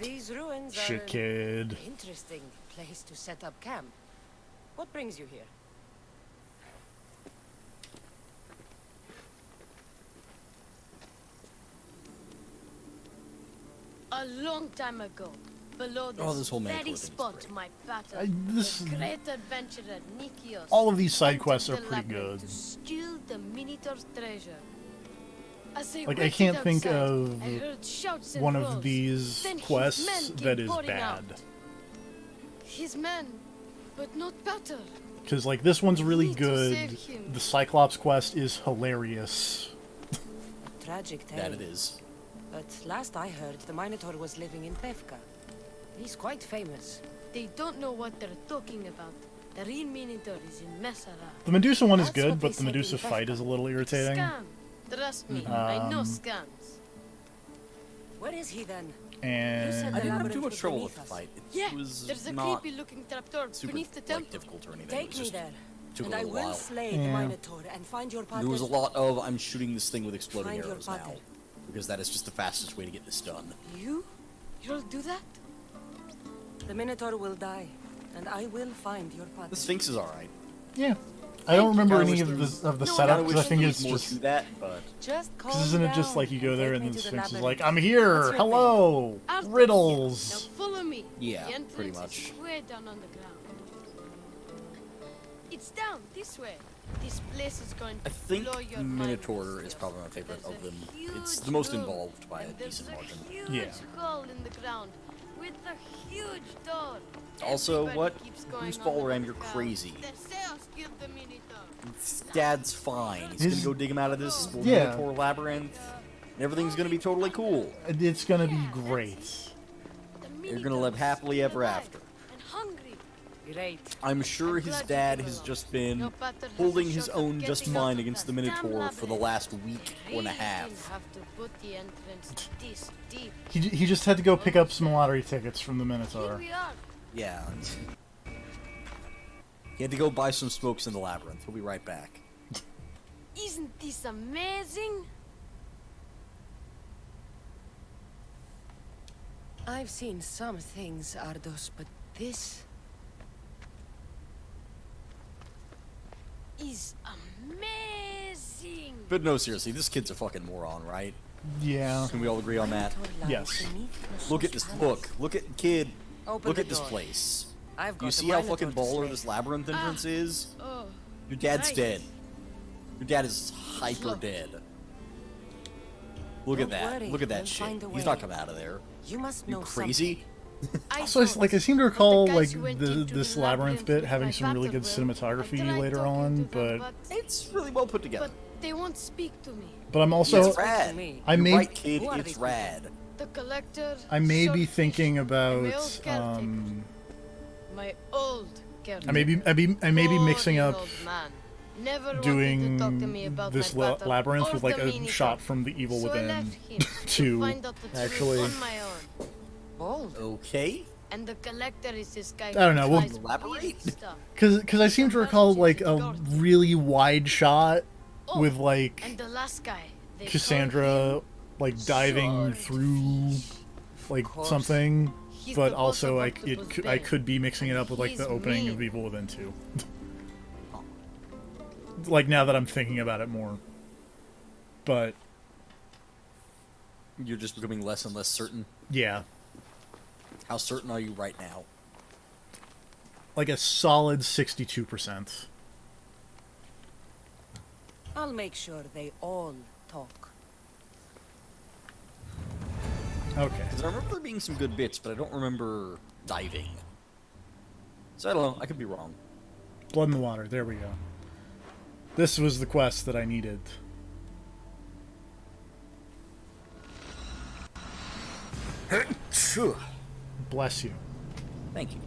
D: These ruins are
A: Shit,
D: an
A: kid.
D: interesting place to set up camp. What brings you here?
G: A long time ago, below
E: Oh, this whole Minotaur
G: very
E: thing is
G: spot,
E: great.
G: my battle,
A: this-
G: the great adventurer Nikios.
A: All of these side
G: entered
A: quests are
G: the
A: pretty
G: labyrinth
A: good.
G: To steal the Minotaur's treasure. As they
A: Like, I
G: waited
A: can't think
G: outside,
A: of
G: I heard shouts and
A: one
G: roars.
A: of these
G: Then his
A: quests
G: men came
A: that is
G: pouring
A: bad.
G: out. His men, but not better.
A: Because, like, this one's really
G: Need to
A: good.
G: save him.
A: The Cyclops quest is hilarious.
D: A tragic tale.
E: That it is.
D: But last I heard, the Minotaur was living in Pevka. He's quite famous.
G: They don't know what they're talking about. The real Minotaur is in Messara.
A: The Medusa one is
D: That's
A: good,
D: what they
A: but the
D: said
A: Medusa
D: in
A: fight is a little irritating.
G: Scam. Trust me, I know
A: Um,
G: scams.
D: Where is he then?
A: And
D: You said
E: I
D: the
E: didn't have
D: labyrinth
E: too much
D: was
E: trouble
D: beneath
E: with the
D: us.
E: fight. It
G: Yeah,
E: was
G: there's a
E: not
G: creepy looking trapdoor
E: super
G: beneath the
E: like,
G: temple.
E: difficult or anything. It
D: Take
E: was
D: me
E: just
D: there,
E: took
D: and
E: a
D: I
E: little
D: will
E: while.
D: slay
A: Yeah.
D: the Minotaur and find your pater.
E: There was a lot of I'm shooting this thing with exploding
D: Find your
E: arrows now.
D: pater.
E: Because that is just the fastest way to get this done.
G: You? You'll do that?
D: The Minotaur will die, and I will find your pater.
E: The Sphinx is alright.
A: yeah, I don't remember
E: Kinda
A: any
E: wish
A: of
E: there was-
A: the
D: No,
A: setup
E: I
A: because
E: wish
A: I think
E: there
A: it's
E: was more
A: just
E: to that, but
D: Just calm
A: because isn't it just
D: down
A: like you go there
D: take
A: and
D: me
A: the
D: to
A: Sphinx is
D: labyrinth.
A: like, I'm here,
D: What's your
A: hello,
G: Arthur.
A: riddles.
G: Now follow me.
E: Yeah,
G: The
E: pretty
G: entrance
E: much.
G: is way down on the ground. It's down this way. This place is going
E: I
G: to
E: think
G: blow your mind,
E: Minotaur is
G: Mr.
E: probably my favorite
G: There's
E: of
G: a
E: them. It's
G: huge
E: the most
G: room,
E: involved by a
G: and there's
E: decent margin.
G: huge
A: Yeah.
G: hole in the ground with a huge door.
E: Also,
G: Everybody
E: what?
G: keeps going
E: Bruce
G: on
E: Ballram,
G: the
E: you're
G: lookout.
E: crazy.
G: The Zeus killed the Minotaur.
E: Dad's fine. He's
A: His-
E: gonna go dig him out of this little
A: Yeah.
E: Minotaur labyrinth, and everything's gonna be totally cool.
A: It's gonna be great.
G: The
E: You're gonna live
G: Minotaur is
E: happily
G: still
E: ever
G: alive
E: after.
G: and hungry.
D: Great.
E: I'm sure
G: I'm
E: his
G: glad you
E: dad
G: came
E: has
G: along.
E: just been
G: Your pattern has
E: holding
G: a
E: his
G: shot of
E: own just
G: getting out
E: fine
G: of
E: against the
G: that damn
E: Minotaur for the
G: labyrinth.
E: last week and a
G: Really
E: half.
G: didn't have to put the entrance this deep.
A: He just had to go pick up some lottery tickets from the
G: Here
A: Minotaur.
G: we are.
E: Yeah. He had to go buy some smokes in the labyrinth. He'll be right back.
G: Isn't this amazing?
D: I've seen some things, Ardos, but this...
G: Is amazing.
E: But no, seriously, this kid's a fucking moron, right?
A: Yeah.
E: Can we all agree on that?
A: Yes.
E: Look at this. Look at kid.
D: Open
E: Look
D: the
E: at this
D: door.
E: place.
D: I've
E: Do
D: got
E: you
D: a
E: see how
D: Minotaur
E: fucking
D: to
E: baller
D: slay.
E: this labyrinth entrance is?
G: Oh,
E: Your dad's
G: nice.
E: dead. Your dad is hyper dead. Look at
D: Don't
E: that.
D: worry,
E: Look at
D: we'll
E: that shit.
D: find a
E: He's not
D: way.
E: coming out of there.
D: You must
E: You
D: know
E: crazy?
A: Also, I seem to
G: But
A: recall
G: the
A: like
G: guys who went
A: the
G: into
A: this
G: the
A: labyrinth bit
G: with
A: having
G: my
A: some really good
G: battle
A: cinematography
G: I tried
A: later
G: talking
A: on,
G: to them,
A: but
E: It's really well put together.
G: but they won't speak to me.
A: I'm also
E: It's rad.
D: me.
A: I
E: You're
A: may
E: right, kid.
D: Who are
E: It's
D: these
E: rad.
G: The collector.
A: I may be
G: swordfish,
A: thinking
G: and my
A: about
G: old caretaker. My old caretaker.
A: I may be mixing
G: Poor
A: up
G: old man. Never wanted
A: doing
G: to talk to me about
A: this
G: my battle
A: labyrinth
G: or
A: with like
G: the
A: a
G: Minotaur.
A: shot from The Evil
G: So I
A: Within
G: left him
A: to
G: find out the truth
A: actually.
G: on my own.
D: Bold.
E: Okay.
G: And the collector is this guy.
A: I don't know,
G: who
A: we'll-
G: tries
E: Elaborate.
G: weird stuff.
A: Because I seem to recall like a really wide shot
G: Oh,
A: with like
G: and the last guy. they call
A: Cassandra
G: him
A: like diving through like
D: course.
A: something,
G: He's
A: but
G: the boss
A: also
G: of
A: like
G: Octopus
A: I
G: Bay.
A: could be mixing it up with like the
G: He's
A: opening of
G: mean.
A: Evil Within 2. Like now that I'm thinking about it more, but
E: You're just becoming less and less certain.
A: yeah,
E: How certain are you right now?
A: like a solid 62%.
D: I'll make sure they all talk.
A: Okay.
E: Because I remember there being some good bits, but I don't remember diving. So I don't know. I could be wrong.
A: Blood in the water. There we go. This was the quest that I needed. Bless you.
E: Thank you.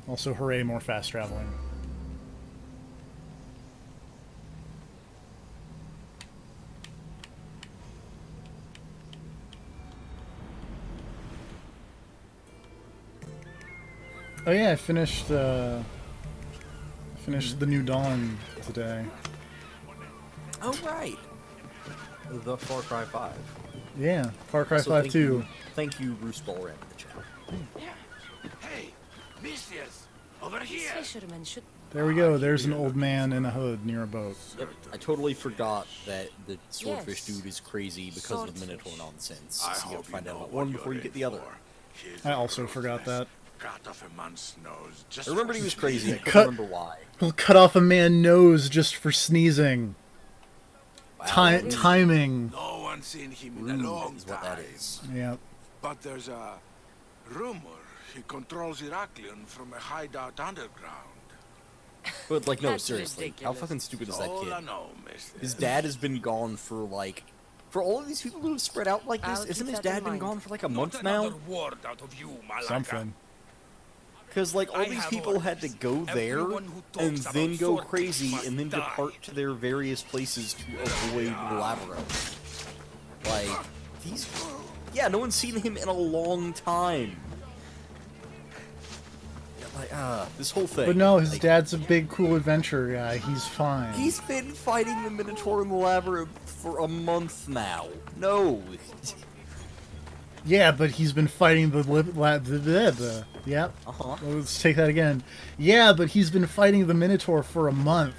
A: Also, hooray, more fast traveling. Oh yeah, I finished the New Dawn today.
E: Oh, right. The Far Cry 5.
A: Yeah, Far Cry
E: So
A: 5
E: thank
A: 2.
E: you- Thank you, Bruce Ballram, in the chat.
H: Hey, Mistress, over
D: These
H: here.
D: fishermen should...
A: There we go. There's an old man in a hood near a boat.
E: Yep. I totally forgot that the swordfish
D: Yes.
E: dude is crazy because of
D: Swordfish.
E: Minotaur nonsense.
H: I
E: So you
H: hope
E: gotta find
H: you
E: out
H: know
E: about
H: what
E: one
H: you're
E: before you
H: in
E: get the other.
H: for. Here's
A: I
H: the
A: also forgot
H: ruthless.
A: that.
H: Cut off a man's nose just
E: I remembered
H: for
E: he was
H: speed.
E: crazy. I
A: Cut-
E: couldn't remember why.
A: We'll cut off a man's nose just for sneezing.
E: Wow,
A: Timing.
H: No one's seen him in a
E: rude
H: long
E: is what that
H: time.
E: is.
A: Yeah.
H: But there's a rumor he controls Heraklion from a hideout underground.
E: But like, no,
D: That's
E: seriously, how
D: ridiculous.
E: fucking stupid is that
H: All I
E: kid?
H: know, mister.
E: His dad has been gone for like, for all of these people who have spread out like this.
D: I'll
E: Isn't
D: keep
E: his
D: that in
E: dad been
D: mind.
E: gone for like a
H: Not
E: month
H: another
E: now?
H: word out of you, Malaka.
A: Something.
E: Because like all
H: I
E: these
H: have
E: people had to
H: orders.
E: go there
H: Everyone who talks
E: and
H: about
E: then go
H: swordfish
E: crazy
H: must
E: and then
H: die.
E: depart to their various places to avoid the labyrinth. Like these, yeah, no one's seen him in a long time. Like, this whole thing.
A: But no, his
E: like,
A: dad's a big, cool adventure guy. He's fine.
E: He's been fighting the Minotaur in the Labyrinth for a month now. No.
A: Yeah, but he's been fighting Yep.
E: Uh-huh.
A: Let's take that again. Yeah, but he's been fighting the Minotaur for a month.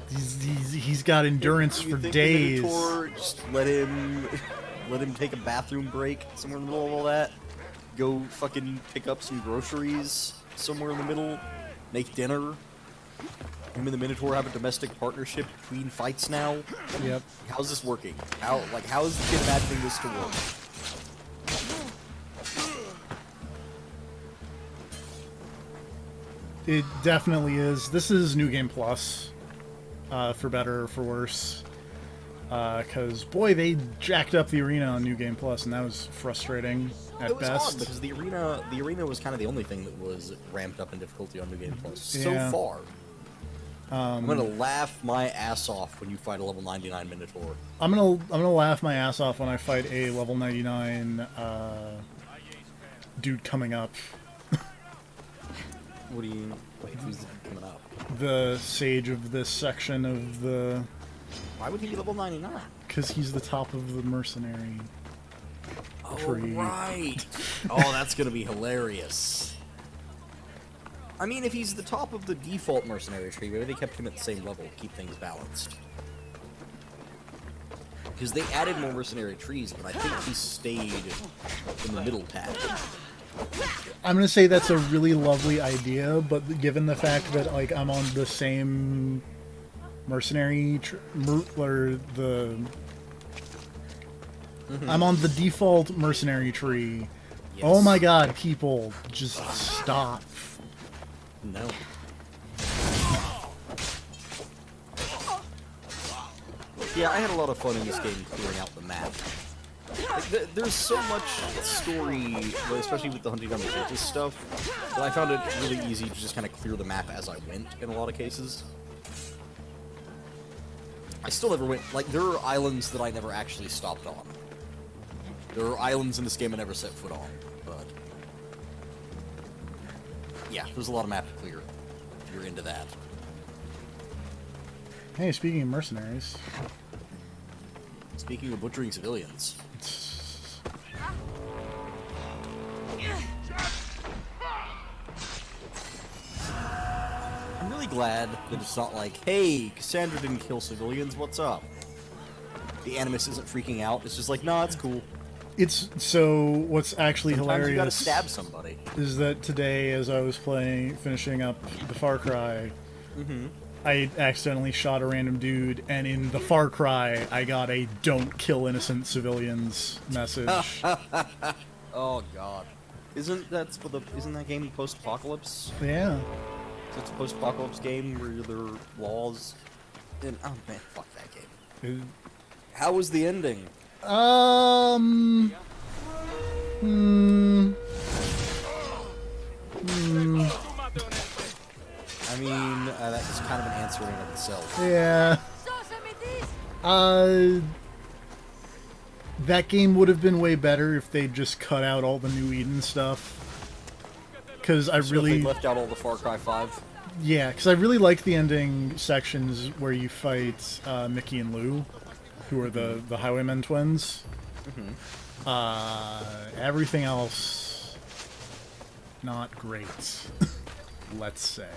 A: He's got endurance
E: You
A: for
E: think
A: days.
E: The Minotaur, just let him take a bathroom break somewhere in the middle of all that. Go fucking pick up some groceries somewhere in the middle. Make dinner. Him and the Minotaur have a domestic partnership between fights now.
A: Yep.
E: How's this working? How is the kid imagining this to work?
A: It definitely is. This is New Game Plus, for better or for worse. Because, boy, they jacked up the arena on New Game Plus, and that was frustrating at
E: It was
A: best.
E: odd because the arena was kind of the only thing that was ramped up in difficulty on New Game Plus
A: Yeah.
E: so far. I'm gonna laugh my ass off when you fight a level 99 Minotaur.
A: I'm gonna laugh my ass off when I fight a level 99 dude coming up.
E: What do you? Who's coming up?
A: The sage of this section of the...
E: Why would he be level 99?
A: Because he's the top of the mercenary
E: Oh,
A: tree.
E: right. Oh, that's gonna be hilarious. I mean, if he's the top of the default mercenary tree, maybe they kept him at the same level to keep things balanced. Because they added more mercenary trees, but I think he stayed in the middle path.
A: I'm gonna say that's a really lovely idea, but given the fact that like I'm on the same mercenary I'm on the default mercenary tree.
E: Yes.
A: Oh my god, people, just stop.
E: No. Yeah, I had a lot of fun in this game clearing out the map. Like, there's so much story, especially with the hunting down the cultist stuff, that I found it really easy to just kind of clear the map as I went in a lot of cases. I still never went, like, there are islands that I never actually stopped on. There are islands in this game I never set foot on, but... yeah, there's a lot of map to clear, if you're into that.
A: Hey, speaking of mercenaries.
E: Speaking of butchering civilians. I'm really glad that it's not like, hey, Cassandra didn't kill civilians, what's up? The Animus isn't freaking out, it's just like, nah, it's cool.
A: It's so what's actually
E: Sometimes you gotta
A: hilarious
E: stab somebody.
A: is that today, as I was finishing up the Far Cry, I accidentally shot a random dude, and in the Far Cry, I got a "Don't kill innocent civilians" message.
E: Oh god. Isn't that game post-apocalypse?
A: Yeah.
E: So it's a post-apocalypse game where there are laws. And oh man, fuck that game. How was the ending?
A: I
E: mean, that's kind of an answer in and of itself.
A: Yeah. That game would have been way better if they just cut out all the New Eden stuff. Because I
E: So
A: really...
E: they left out all the Far Cry 5.
A: Yeah, because I really like the ending sections where you fight Mickey and Lou, who are the Highwaymen twins. Everything else, not great, let's say.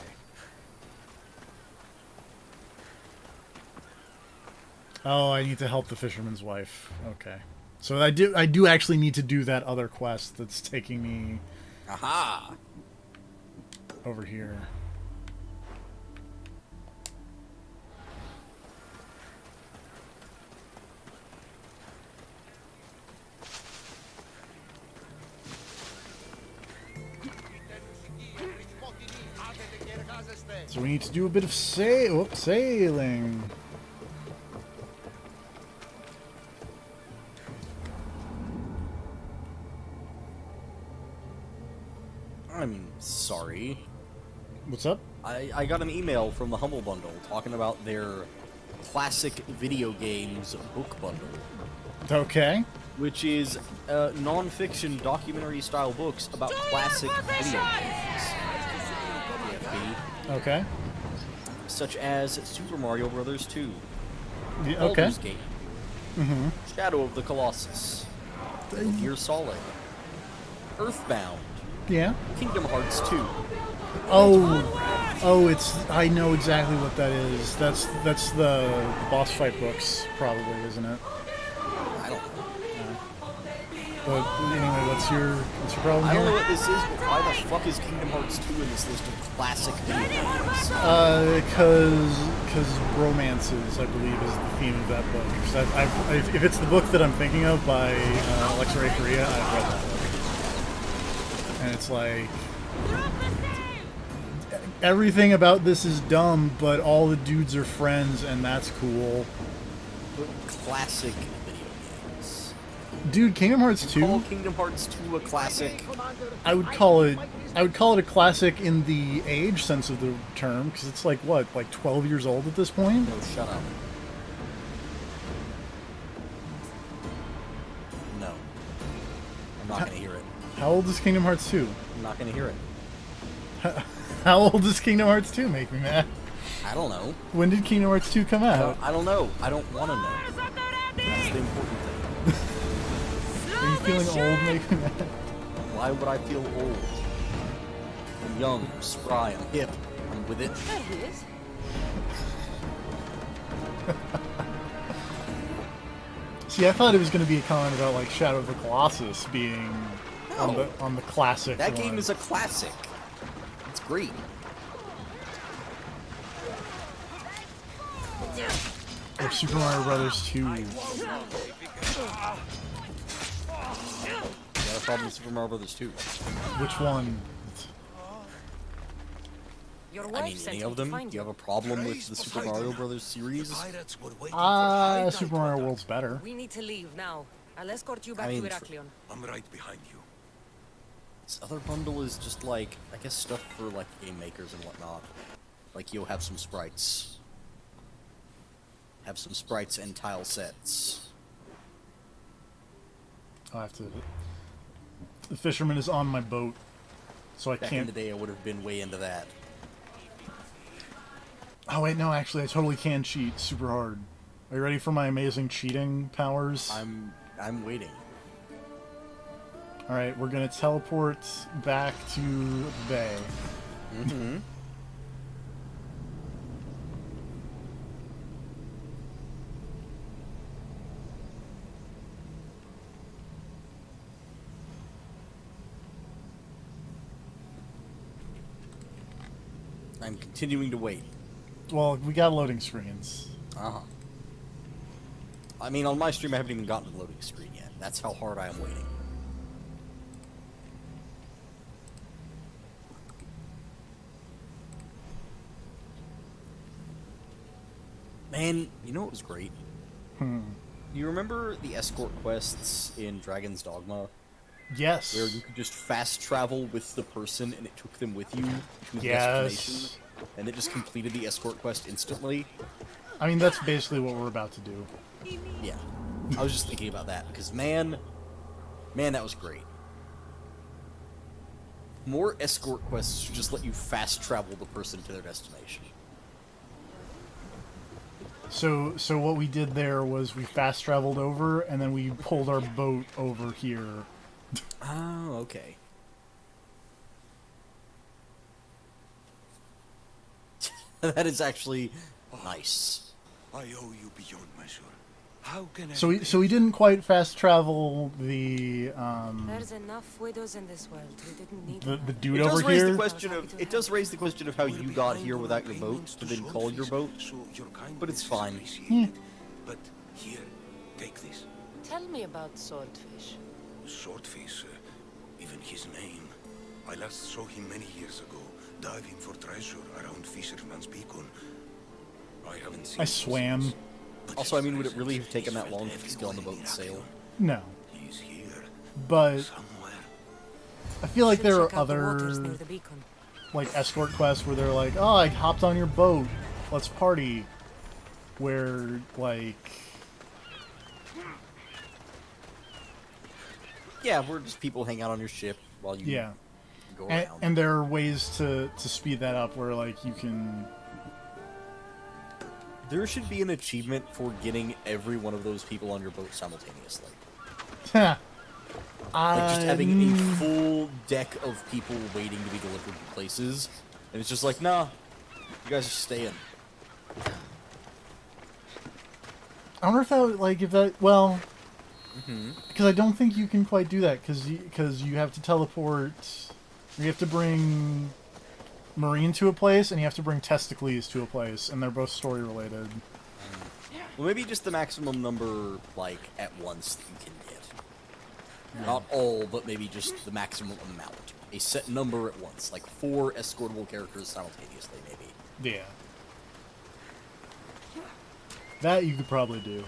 A: Oh, I need to help the fisherman's wife. Okay. So I do actually need to do that other quest that's taking me
E: Aha!
A: over here. So we need to do a bit of sailing.
E: I'm sorry.
A: What's up?
E: I got an email from the Humble Bundle talking about their classic video games book bundle.
A: Okay.
E: which is non-fiction documentary-style books about classic video games. PFB,
A: Okay.
E: such as Super Mario Bros. 2,
A: Okay.
E: Baldur's Gate, Shadow of the Colossus, Metal Gear Solid, Earthbound,
A: Yeah.
E: Kingdom Hearts 2.
A: Oh, it's. I know exactly what that is. That's the boss fight books, probably, isn't it?
E: I don't know.
A: But anyway, what's your problem
E: I don't know
A: here?
E: what this is, but why the fuck is Kingdom Hearts 2 in this list of classic video games?
A: Because romances, I believe, is the theme of that book. 'Cause if it's the book that I'm thinking of by Alexa Ray Korea, I've read that book, and it's like everything about this is dumb, but all the dudes are friends, and that's cool.
E: Classic video games.
A: Dude, Kingdom Hearts
E: Call
A: 2,
E: Kingdom Hearts 2 a classic.
A: I would call it a classic in the age sense of the term, because it's like 12 years old at this point.
E: No, shut up. No. I'm not gonna hear it.
A: How old is Kingdom Hearts 2?
E: I'm not gonna hear it.
A: How old does Kingdom Hearts 2 make me mad?
E: I don't know.
A: When did Kingdom Hearts 2 come out?
E: I don't know. I don't want to know. That's the important thing.
A: Are you feeling old, make me mad?
E: Why would I feel old? I'm young, I'm spry, I'm hip, I'm with it.
C: There he is.
A: See, I thought it was going to be a comment about like Shadow of the Colossus being
E: No.
A: on the classic.
E: That
A: one.
E: game is a classic. It's great.
A: Or Super Mario Brothers 2.
E: You got a problem with Super Mario Bros. 2?
A: Which one?
D: Your
E: I
D: wife
E: mean,
D: sent
E: any
D: me
E: of
D: to
E: them?
D: find
E: Do you have a problem with the Super Mario Bros. Series?
A: Super Mario World's better.
D: We need to leave now. I'll escort you back
E: I mean,
D: to Heraklion.
H: I'm right behind you.
E: This other bundle is just like, I guess, stuff for like game makers and whatnot. Like you'll have some sprites. Have some sprites and tile sets.
A: I'll have to. The fisherman is on my boat, so I
E: Back in
A: can't.
E: the day, I would have been way into that.
A: Oh wait, no, actually, I totally can cheat super hard. Are you ready for my amazing cheating powers?
E: I'm waiting.
A: All right, we're gonna teleport back to the bay.
E: Mm-hmm. I'm continuing to wait.
A: Well, we got loading screens.
E: Uh-huh. I mean, on my stream, I haven't even gotten to the loading screen yet. That's how hard I am waiting. Man, you know what was great? You remember the escort quests in Dragon's Dogma?
A: Yes.
E: Where you could just fast travel with the person and it took them with you to the
A: Yes.
E: destination? And it just completed the escort quest instantly?
A: I mean, that's basically what we're about to do.
E: Yeah. I was just thinking about that because man, that was great. More escort quests should just let you fast travel the person to their destination.
A: So what we did there was we fast traveled over, and then we pulled our boat over here.
E: Oh, okay. That is actually nice.
H: I owe you beyond measure. How can I
A: So we didn't quite fast travel the
D: There's enough widows in this world. We didn't need
A: the
D: more.
A: dude
E: It does
A: over
E: raise
A: here.
E: the question of how you got here without your boat to then call your boat. But it's fine.
H: But here, take this.
D: Tell me about Swordfish.
H: Swordfish, even his name. I last saw him many years ago, diving for treasure around Fisherman's Beacon. I haven't seen
A: I
H: him
A: swam.
H: since, but
E: Also, I
H: his
E: mean, would it really have
H: presence
E: taken
H: is
E: that long
H: felt
E: to get on the boat and
H: everywhere in
E: sail?
A: No,
H: He's here,
A: but
H: somewhere.
A: I feel like
D: Should
A: there
D: check
A: are
D: out the waters
A: other
D: near the beacon.
A: like escort quests where they're like, "Oh, I hopped on your boat, let's party," where like
E: Yeah, we're just people hang out on your ship while you
A: Yeah.
E: go
A: And,
E: around.
A: and there are ways to speed that up where, like, you can...
E: There should be an achievement for getting every one of those people on your boat simultaneously. Like, just having a full deck of people waiting to be delivered to places. And it's just like, nah, you guys are staying.
A: I wonder if that, like, if that, well... Because I don't think you can quite do that, because you have to teleport... You have to bring Marine to a place, and you have to bring Testicles to a place, and they're both story-related.
E: Well, maybe just the maximum number, like, at once that you can get. Not all, but maybe just the maximum amount. A set number at once, like 4 escortable characters simultaneously, maybe.
A: Yeah. That you could probably do.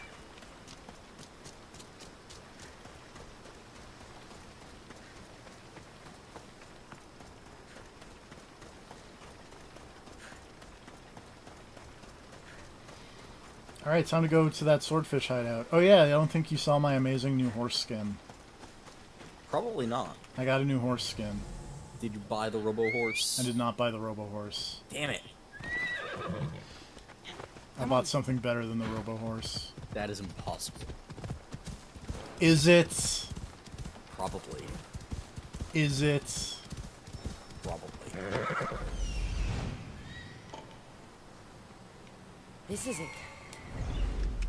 A: Alright, time to go to that swordfish hideout. Oh yeah, I don't think you saw my amazing new horse skin.
E: Probably not.
A: I got a new horse skin.
E: Did you buy the Robo Horse?
A: I did not buy the Robo Horse.
E: Damn it.
A: I bought something better than the Robo Horse.
E: That is impossible.
A: Is it?
E: Probably.
A: Is it?
E: Probably.
D: This is it.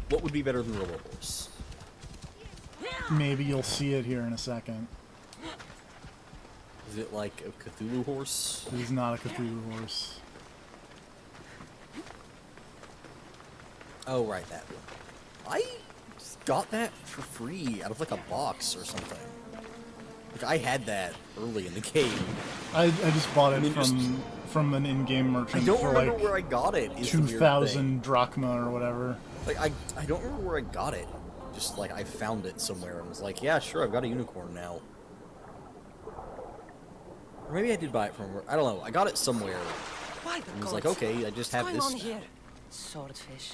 E: What would be better than Robo Horse?
A: Maybe you'll see it here in a second.
E: Is it like a Cthulhu horse?
A: It is not a Cthulhu horse.
E: Oh, right, that one. I just got that for free out of like a box or something. Like, I had that early in the game.
A: I just bought it
E: I mean,
A: from an in-game merchant
E: I don't
A: for
E: remember
A: like
E: where I got it. Is the weird thing.
A: 2,000 drachma or whatever.
E: Like, I don't remember where I got it. Just like I found it somewhere and was like, yeah, sure, I've got a unicorn now. Or maybe I did buy it from. I don't know. I got it somewhere.
D: Why the
E: And was
D: gods?
E: like, okay, I just have
D: What's
E: this.
D: going on
E: now.
D: here? Swordfish.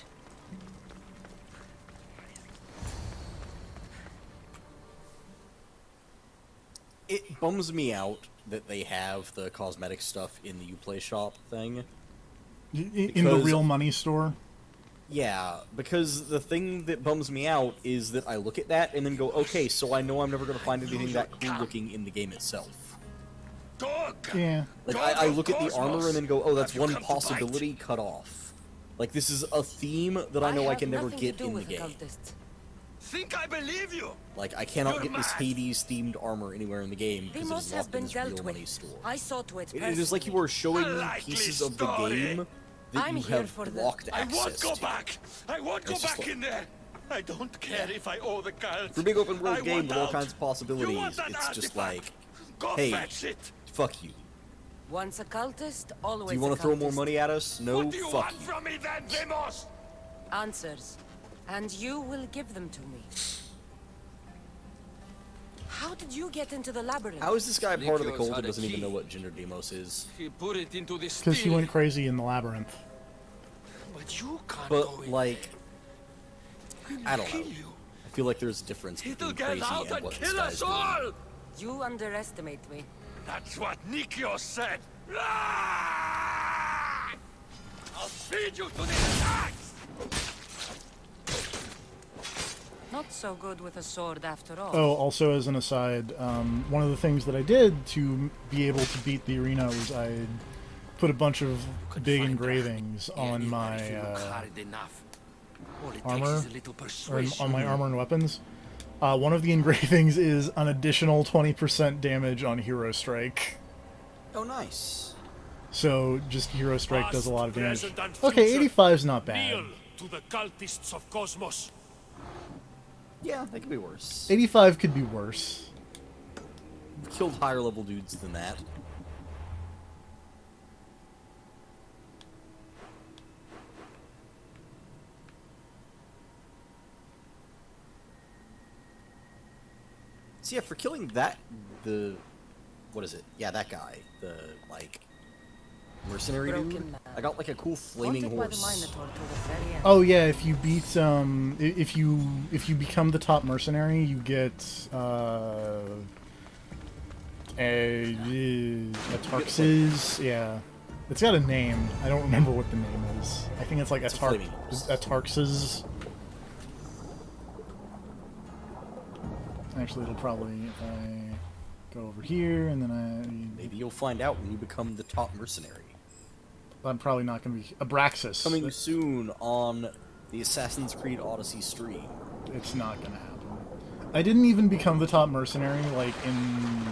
E: It bums me out that they have the cosmetic stuff in the Uplay shop thing.
A: In the
E: Because-
A: real money store.
E: Yeah, because the thing that bums me out is that I look at that and then go, okay, so I know I'm never going to find anything that cool looking in the game itself.
A: Yeah.
E: Like, I look at the
H: Cosmos.
E: armor and then go, oh, that's
H: Have you
E: one
H: come to bite?
E: possibility cut off. Like, this is a theme that I know I
D: have
E: can never
D: nothing
E: get
D: to do
E: in the
D: with
E: game.
D: occultists.
H: Think I believe you?
E: Like, I cannot
H: You're
E: get this
H: mad.
E: Hades-themed armor anywhere in the game
D: They
E: because it
D: must
E: is
D: have
E: locked in
D: been
E: this
D: dealt
E: real
D: with.
E: money store.
D: I saw to it
E: It is like you
D: personally.
E: are showing
H: A
E: me
H: likely
E: pieces of the
H: story.
E: game that
D: I'm
E: you
D: here
E: have
D: for the-
E: blocked
H: I won't
E: access
H: go
E: to.
H: back. I won't go
E: It's just
H: back
E: like-
H: in there. I don't care if I owe the cult.
E: For a big open world
H: I
E: game
H: want
E: with all
H: out.
E: kinds of
H: You want
E: possibilities,
H: that
E: it's just
H: artifact?
E: like,
H: Go
E: hey,
H: fetch it.
E: fuck you.
D: Once a cultist, always
E: Do you want
D: a
E: to throw more
D: cultist.
E: money at us? No,
H: What do you
E: fuck
H: want
E: you.
H: from me then, Demos?
D: Answers. And you will give them to me. How did you get into the labyrinth?
E: How is this guy part of the
I: Nikos
E: cult
I: had
E: that
I: a
E: doesn't even
I: key.
E: know what gender Demos is?
I: He put it into this
A: Because he
I: steel.
A: went crazy in the labyrinth.
I: But you can't go
E: But,
I: in.
E: like, I don't know.
H: Kill you.
E: I feel like there's a difference
H: It'll
E: between
H: get
E: crazy
H: out
E: and
H: and
E: what this
H: kill
E: guy's
H: us
E: doing.
H: all.
D: You underestimate me.
H: That's what Nikios said. Ah! I'll feed you to the attacks.
D: Not so good with a sword after all.
A: Oh, also as an aside, one of the things that I did to be able to beat the arena was I put a bunch of big engravings on my armor, or on my armor and weapons. One of the engravings is an additional 20% damage on Hero Strike.
E: Oh, nice.
A: So just Hero Strike does a lot of damage.
H: Present and
A: Okay,
H: future.
A: 85's not bad.
H: Kneel to the cultists of Cosmos.
E: Yeah, that could be worse.
A: 85 could be worse.
E: Killed higher level dudes than that. So yeah, for killing that, what is it? Yeah, that guy. The, like, mercenary dude.
D: Broken man.
E: I got like a cool flaming
D: Haunted by the
E: horse.
D: Minotaur till the very end.
A: Oh yeah, if you beat if you become the top mercenary, you get a Tarx's, yeah. It's got a name. I don't remember what the name is. I think it's like a Tarx's. Actually, it'll probably, if I go over here and then
E: Maybe you'll find out when you become the top mercenary.
A: I'm probably not going to be Abraxas.
E: Coming soon on the Assassin's Creed Odyssey stream.
A: It's not going to happen. I didn't even become the top mercenary, like, in...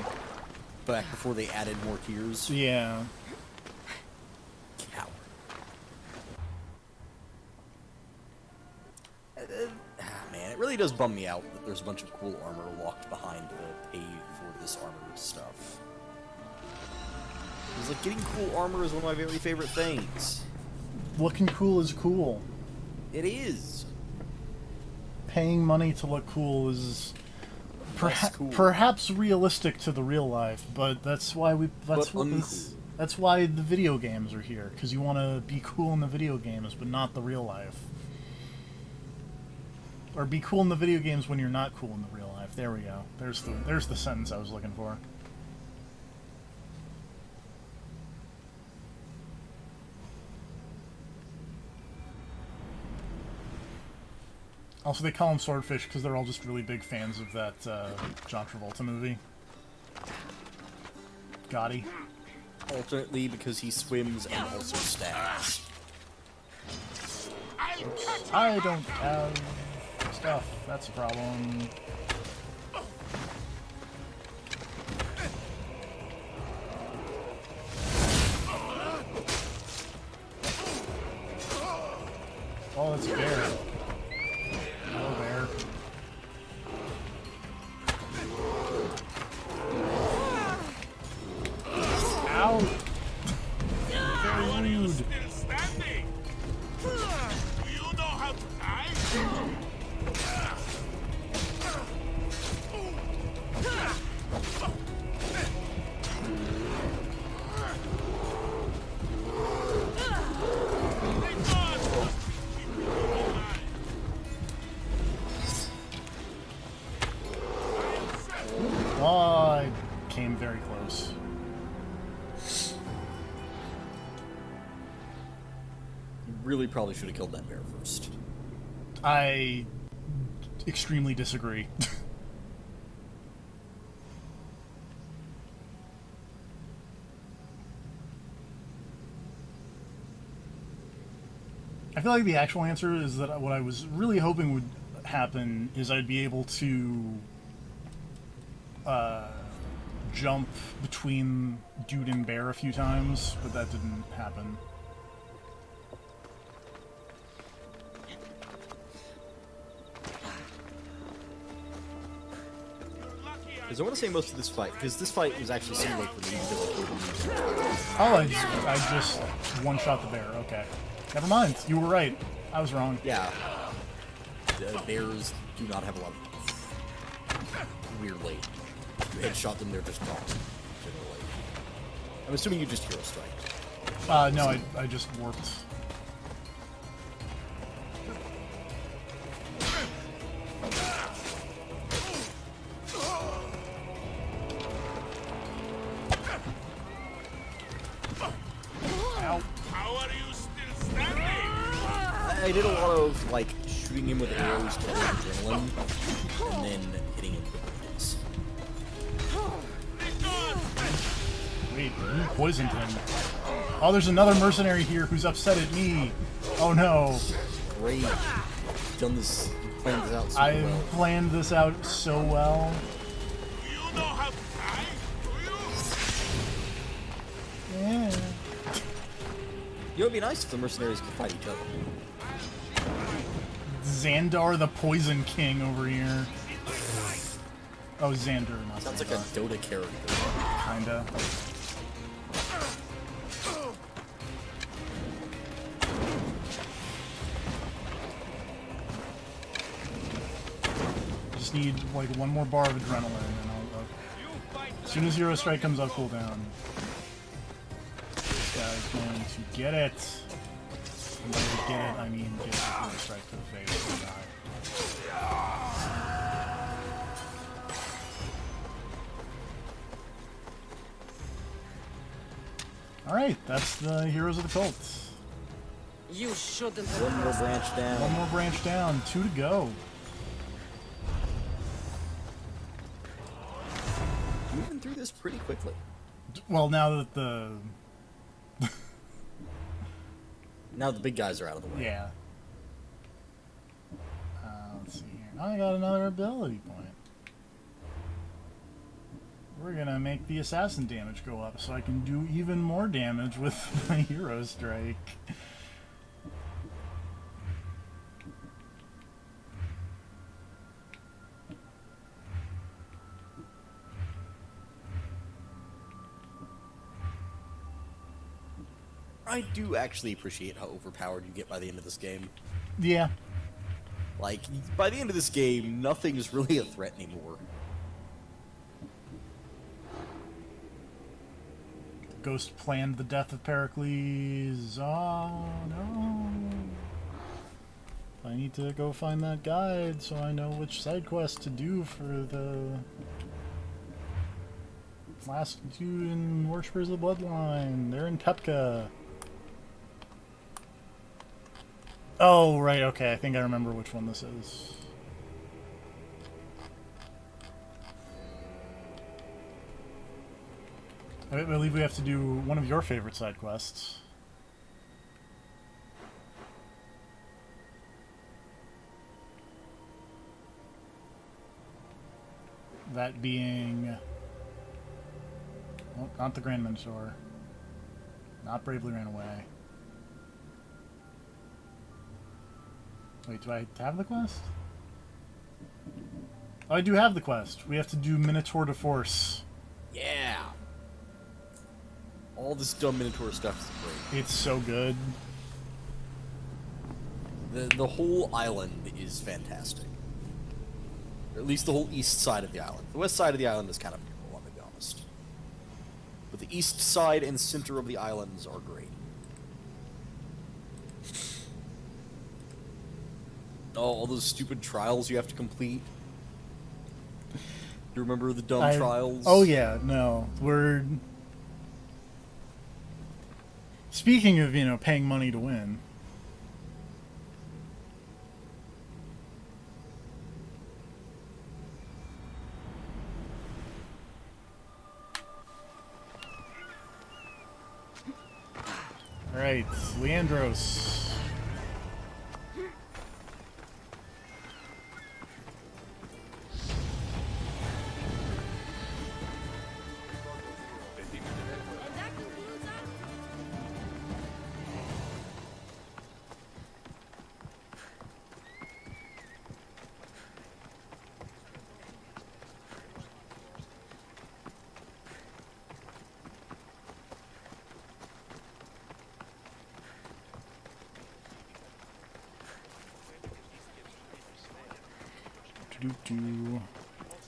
E: Back before they added more tiers.
A: Yeah.
E: Coward. Man, it really does bum me out that there's a bunch of cool armor locked behind the pay for this armor stuff. It's like, getting cool armor is one of my very favorite things.
A: Looking cool is cool.
E: It is.
A: Paying money to look cool is
E: Cool.
A: perhaps realistic to the real life, but that's why that's why the video games are here, because you want to be cool in the video games, but not the real life. Or be cool in the video games when you're not cool in the real life. There we go. There's the sentence I was looking for. Also, they call them swordfish because they're all just really big fans of that John Travolta movie. Gotti.
E: Alternately, because he swims and also stabs.
A: Oops. I don't have stuff. That's a problem. Oh, that's a bear. Hello, bear. Ow! Very rude. Oh, I came very close.
E: You really probably should have killed that bear first.
A: I extremely disagree. I feel like the actual answer is that what I was really hoping would happen is I'd be able to jump between dude and bear a few times, but that didn't happen.
E: Because I want to say most of this fight, because this fight was actually similar for me because
A: Oh, I just one-shot the bear. Okay. Never mind. You were right. I was wrong.
E: yeah, the bears do not have a lot of weirdly. If you headshot them, they're just gone. Generally. I'm assuming you just hero strike.
A: No, I just warped. Ow.
H: How are you still standing?
E: I did a lot of like shooting him with arrows to adrenaline, and then hitting him with bullets.
A: Wait, you poisoned him. Oh, there's another mercenary here who's upset at me. Oh no.
E: Great. You've done this. You've planned this out so
A: I've
E: well.
A: planned this out so well.
H: You know how to fight, do you?
A: Yeah.
E: You know, it'd be nice if the mercenaries could fight each other.
A: Xandar the Poison King over here. Oh, Xander, not
E: Sounds like
A: Xandar.
E: a Dota character.
A: Kinda. Just need like one more bar of adrenaline, and I'll. As soon as Hero Strike comes up, cooldown. guy's going to get it. And by get it, I mean get it right to the face and die. Alright, that's the Heroes of the Cult.
D: You shouldn't have
E: One more branch down.
A: One more branch down, 2 to go.
E: Moving through this pretty quickly.
A: Well, now that the...
E: Now the big guys are out of the way.
A: Yeah. Let's see here. I got another ability point. We're gonna make the assassin damage go up so I can do even more damage with my hero strike.
E: I do actually appreciate how overpowered you get by the end of this game.
A: Yeah.
E: Like, by the end of this game, nothing's really a threat anymore.
A: Ghost planned the death of Pericles. Oh no. I need to go find that guide so I know which side quest to do for the last two in Worshippers of the Bloodline. They're in Pepka. Oh, right, okay. I think I remember which one this is. I believe we have to do one of your favorite side quests. That being... Well, not the Grand Mentor. Not Bravely Ran Away. Wait, do I have the quest? Oh, I do have the quest. We have to do Minotaur de Force.
E: Yeah! All this dumb Minotaur stuff is great.
A: It's so good.
E: The whole island is fantastic. Or at least the whole east side of the island. The west side of the island is kind of cool, to be honest. But the east side and center of the islands are great. Oh, all those stupid trials you have to complete. You remember the dumb trials?
A: Oh yeah, no. We're... Speaking of, paying money to win. Alright, Leandros.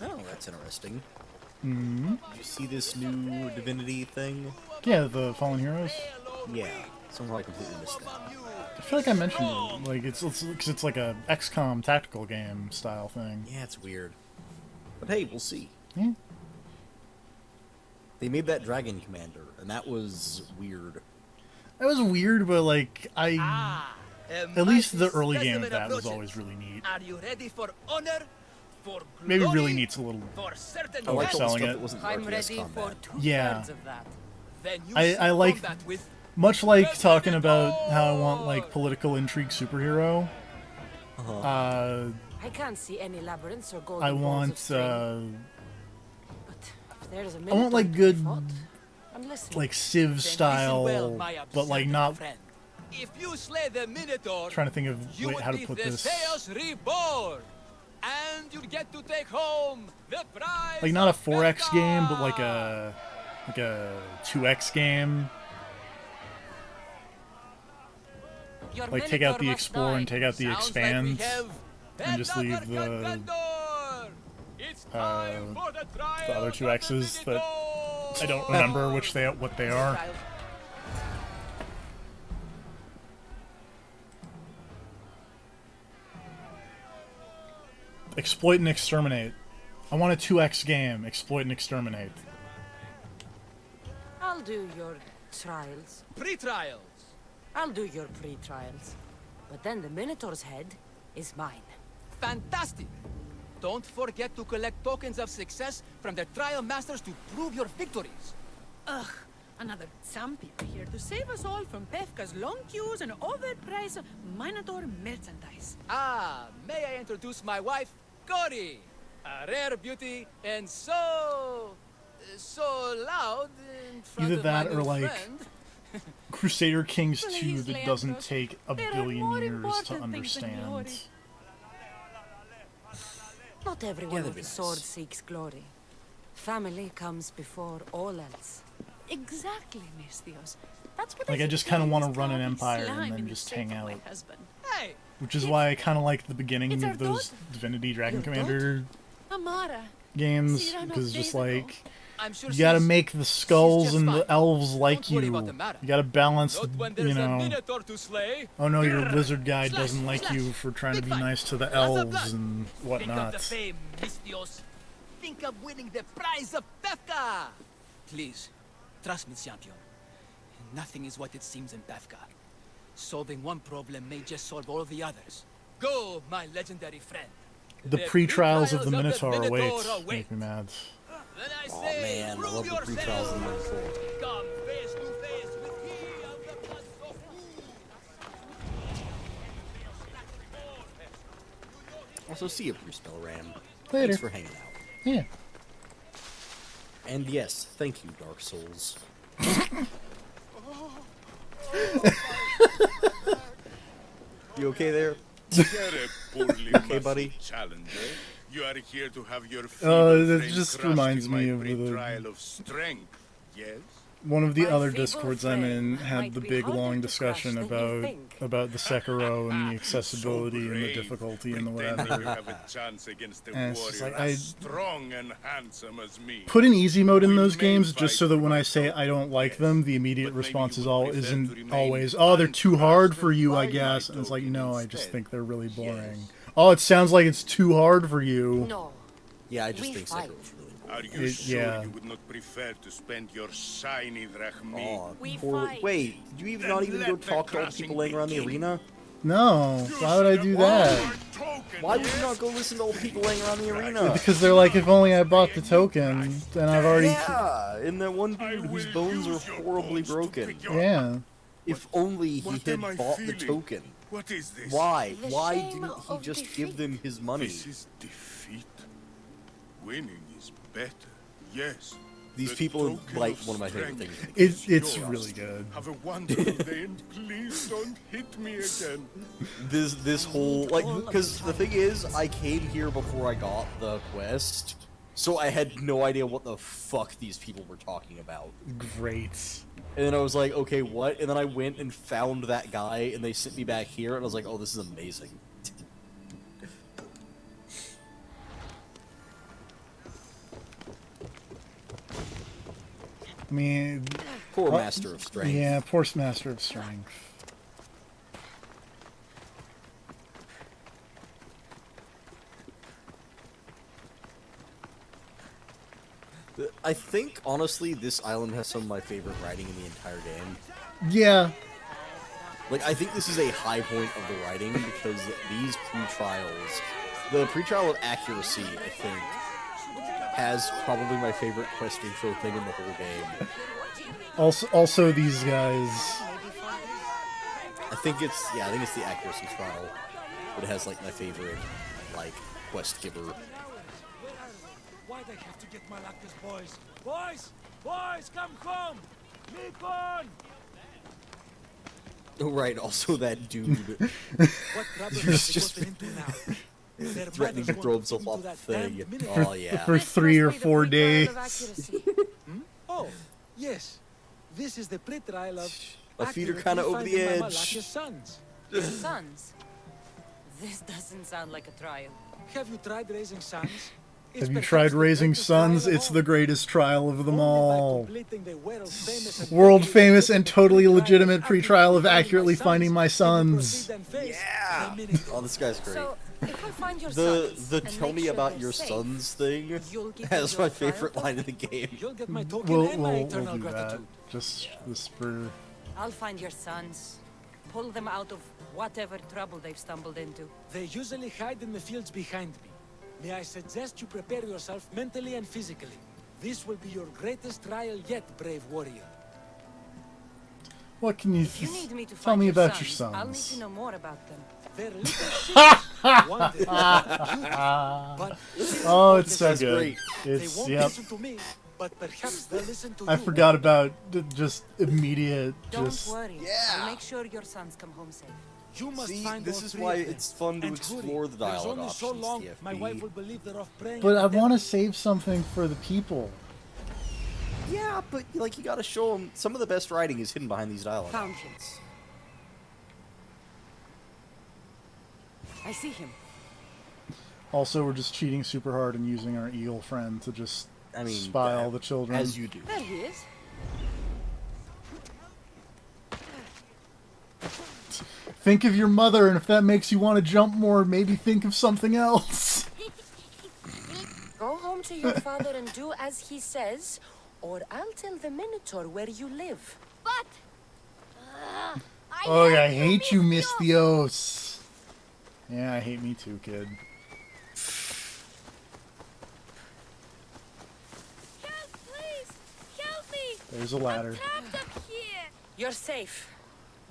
E: Oh, that's interesting.
A: Mm-hmm.
E: Did you see this new divinity thing?
A: Yeah, the Fallen Heroes.
E: Yeah, somehow I completely missed that.
A: I feel like I mentioned it. Like it's like a XCOM tactical game style thing.
E: Yeah, it's weird. But hey, we'll see.
A: Yeah.
E: They made that dragon commander, and that was weird.
A: That was weird, but like at least the early game of that was always really neat.
I: Are you ready for honor? For
A: Maybe
I: glory?
A: really neat's a little
I: For certain
E: I like all the
A: overselling
E: stuff
A: it.
E: that wasn't
D: I'm
E: RTS
D: ready
E: combat.
D: for two-thirds
A: Yeah.
D: of that.
I: Then you
A: I
I: see
A: like
I: combat with
A: much like talking about how I want like political intrigue superhero.
D: I can't see any labyrinths or golden
A: I
D: balls
A: want
D: of string. But if there's a
A: I want like
D: Minotaur to be
A: good
D: fought, I'm listening.
A: like Civ
I: then listen
A: style,
I: well, my
A: but like
I: observant
A: not
I: friend. If you slay the Minotaur,
A: trying to think of
I: you
A: how to
I: would
A: put
I: be
A: this.
I: Theseus reborn, and you'll get to take home the prize.
A: Like not a
I: of
A: 4X game, but
I: Penta.
A: like a 2X game.
D: Your
A: Like take out
D: Minotaur
A: the
D: must
A: explore
D: die.
A: and take out the
I: Sounds like we
A: expand,
I: have
A: and just leave
I: another
A: the
I: contender. It's time for the trial
A: other two
I: of the
A: X's that
I: Minotaur.
A: I don't remember what they are.
I: Trial.
A: Exploit and exterminate. I want a 2x game. Exploit and exterminate.
D: I'll do your trials.
I: Pre-trials.
D: I'll do your pre-trials. But then the Minotaur's head is mine.
I: Fantastic. Don't forget to collect tokens of success from the trial masters to prove your victories.
J: Ugh, another Zampi here to save us all from Pefka's long queues and overpriced Minotaur merchandise.
I: Ah, may I introduce my wife, Cory? A rare beauty and so loud in front
A: Either
I: of my
A: that or
I: new
A: like
I: friend.
A: Crusader Kings 2
J: Please,
A: that doesn't
J: Leandros.
A: take a
J: There are
A: billion
J: more
A: years to
J: important things than
A: understand.
J: glory.
D: Not everyone
E: that'd
D: with
E: be
D: a
E: nice.
D: sword seeks glory. Family comes before all else.
J: Exactly, Misthios. That's what
A: Like, I just kinda
J: explains
A: wanna run an
J: Calvin's
A: empire and
J: slime
A: then
J: in the
A: just
J: shape
A: hang
J: of my
A: out.
J: husband.
I: Hey,
A: Which is why I kind of like the beginning
J: It's our
A: of those
J: daughter.
A: Divinity Dragon
D: Your
A: Commander
J: Amara.
A: games,
J: Cyrano
A: because just
J: days ago.
A: like
I: I'm sure
A: you gotta
I: she's
A: make the skulls
I: just
A: and
I: fine.
A: the elves like
I: Don't worry
A: you.
I: about the matter.
A: You gotta balance,
I: not when
A: the,
I: there's
A: you
I: a
A: know.
I: minotaur to slay.
A: Oh no, your
I: Grrr.
A: lizard guy
I: Slash,
A: doesn't like
I: slash.
A: you for trying to
I: Big
A: be
I: fight.
A: nice to the
I: Lots of
A: elves
I: blood.
A: and
I: Think of the
A: whatnot.
I: fame, Misthios. Think of winning the prize of Pefka. Please, trust me, champion. Nothing is what it seems in Pefka. Solving one problem may just solve all the others. Go, my legendary friend.
A: The pre-trials of the
I: Minotaur
A: Minotaur
I: await.
A: make me mad.
I: Then I
E: Oh
I: say,
E: man, I
I: prove
E: love the pre-trials in
I: yourselves.
E: Minotaur.
I: Come face to face with he of the blood of
E: Also, see you, Spell Ram.
A: Later.
E: Thanks for hanging out.
A: Yeah.
E: And yes, thank you, Dark Souls. You okay there?
H: Okay,
E: buddy?
H: Challenger. You are here to have your
A: that
H: feeble frame
A: just
H: crushed
A: reminds
H: in my
A: me of the-
H: trial of strength. Yes.
A: One of the
D: My
A: other
D: feeble
A: discords I'm in
D: frame
A: had
D: might
A: the
D: be
A: big
D: harder
A: long
D: to
A: discussion
D: crush than you think.
A: about the Sekiro and the accessibility and the
H: brave,
A: difficulty and the
H: pretending you
A: whatever.
H: have a chance against a
A: And it's just
H: warrior
A: like,
H: as strong and handsome as me.
A: Put an easy mode in
H: We
A: those
H: may
A: games just so
H: fight
A: that when I
H: for
A: say
H: myself,
A: I don't like
H: yes,
A: them, the immediate
H: but maybe
A: response
H: you
A: is
H: would
A: all
H: prefer to
A: isn't
H: remain
A: always, oh, they're too hard for you, I
H: uncrushed
A: guess.
H: by
A: And it's like,
H: token
A: no, I just
H: instead.
A: think they're really boring.
H: Yes.
A: Oh, it sounds like it's too hard for you.
D: No.
E: Yeah, I just
D: We
E: think
D: fight.
E: Sekiro's really boring.
H: Are you sure
A: yeah.
H: you would not prefer to spend your shiny drachmi?
E: Aw,
J: We
E: poor-
J: fight.
E: Wait, did you even
H: Then
E: not even go
H: let the
E: talk to all the
H: crushing
E: people laying around the
H: begin.
E: arena?
A: No, why would I do that?
E: Why would you not go listen to all the people laying around the arena?
A: Because they're like, if only I bought the token, then I've already...
E: Yeah, and that one dude whose bones are horribly broken.
A: Yeah.
E: If only he
H: What
E: had
H: am I
E: bought the
H: feeling?
E: token.
H: What is this?
E: Why?
D: The
E: Why
D: shame
E: didn't he
D: of
E: just
D: defeat.
E: give them his money?
H: This is defeat. Winning is better. Yes.
E: These
H: The
E: people are
H: token
E: like
H: of
E: one of my favorite
H: strength
E: things. in the game.
A: It's
H: yours.
A: really good.
H: Have a wonderful day and please don't hit me again.
E: This whole like because the thing is, I came here before I got the quest, so I had no idea what the fuck these people were talking about.
A: Great.
E: And then I was like, okay, what? And then I went and found that guy, and they sent me back here, and I was like, oh, this is amazing.
A: I mean,
E: Poor Master of Strength.
A: yeah, poor Master of Strength.
E: I think, honestly, this island has some of my favorite writing in the entire game.
A: Yeah.
E: Like, I think this is a high point of the writing, because these pre-trials... The pre-trial of accuracy, I think, has probably my favorite quest intro thing in the whole game.
A: Also these guys.
E: I think it's the accuracy trial, but it has like my favorite like quest giver.
I: Why'd I have to get my Malactus boys? Boys, come home! Nikon!
E: Oh right, also that dude
I: What trouble
E: There's
I: have
E: just-
I: they gotten into now? Their
E: threatening to
I: mothers
E: throw
I: want
E: himself
I: into
E: off the
I: that
E: thing.
I: damned minute.
E: Oh yeah.
A: For
D: This
A: 3 or
D: must be the
A: 4
D: pre-trial
A: days.
D: of accuracy.
I: Oh, yes. This is the pre-trial of
E: My feet are
I: accurately
E: kinda over the
I: finding my
E: edge.
I: Malactus sons.
D: Sons. This doesn't sound like a trial.
I: Have you tried raising sons? It's
A: Have you
I: perhaps
A: tried
I: the
A: raising
I: greatest trial
A: sons?
I: of
A: It's
I: all.
A: the greatest trial of them
I: Only by
A: all.
I: completing the world-famous and
A: World
I: totally
A: famous and
I: legitimate
A: totally
I: pre-trial
A: legitimate
I: of
A: pre-trial of
I: accurately
A: accurately finding my
I: can you
A: sons.
I: proceed and face
E: Yeah!
I: the Minotaur.
E: Oh, this guy's great.
D: So, If I find your
E: The
D: sons
E: the
D: and
E: tell
D: make
E: me
D: sure
E: about
D: they're
E: your
D: safe,
E: sons thing
I: You'll give
E: has
I: me your
E: my favorite
I: trial
E: line in the game.
I: You'll get my token
A: We'll,
I: and my
A: we'll
I: eternal
A: do that.
I: gratitude.
A: Just whisper.
D: I'll find your sons. Pull them out of whatever trouble they've stumbled into.
I: They usually hide in the fields behind me. May I suggest you prepare yourself mentally and physically. This will be your greatest trial yet, brave warrior.
A: What can you,
D: If you need me to
A: tell
D: find
A: me
D: your
A: about
D: sons,
A: your sons?
D: I'll need to know more about them.
I: They're little shits. One day, but
A: Oh, it's so
E: That's
A: good.
E: great.
I: they
A: It's
I: won't
A: yep.
I: listen to me, but perhaps they'll listen to you.
A: I forgot about just immediate.
D: Don't
A: Just
D: worry.
E: Yeah.
D: I'll make sure your sons come home safe.
I: You must
E: See,
I: find
E: this
I: all
E: is
I: three
E: why
I: of them.
E: it's fun to
I: And
E: explore
I: hurry.
E: the
I: There's
E: dialogue
I: only so
E: options,
I: long
E: TFB.
I: my wife will believe they're off praying.
A: But
I: at
A: I
I: the
A: want to
I: temple.
A: save something for the people.
E: Yeah, but like you gotta show them. Some of the best writing is hidden behind these dialogue
D: Found him.
E: options.
D: I see him.
A: Also, we're just cheating super hard and using our eagle friend to just
E: I mean,
A: spy all the children.
E: as you do.
D: There he is.
A: Think of your mother, and if that makes you want to jump more, maybe think of something else.
D: Go home to your father and do as he says, or I'll tell the Minotaur where you live.
B: But
A: Oh, I hate you, Mystios. Yeah, I hate me too, kid.
B: help, please, help me!
A: There's a ladder.
B: Trapped up here.
D: You're safe.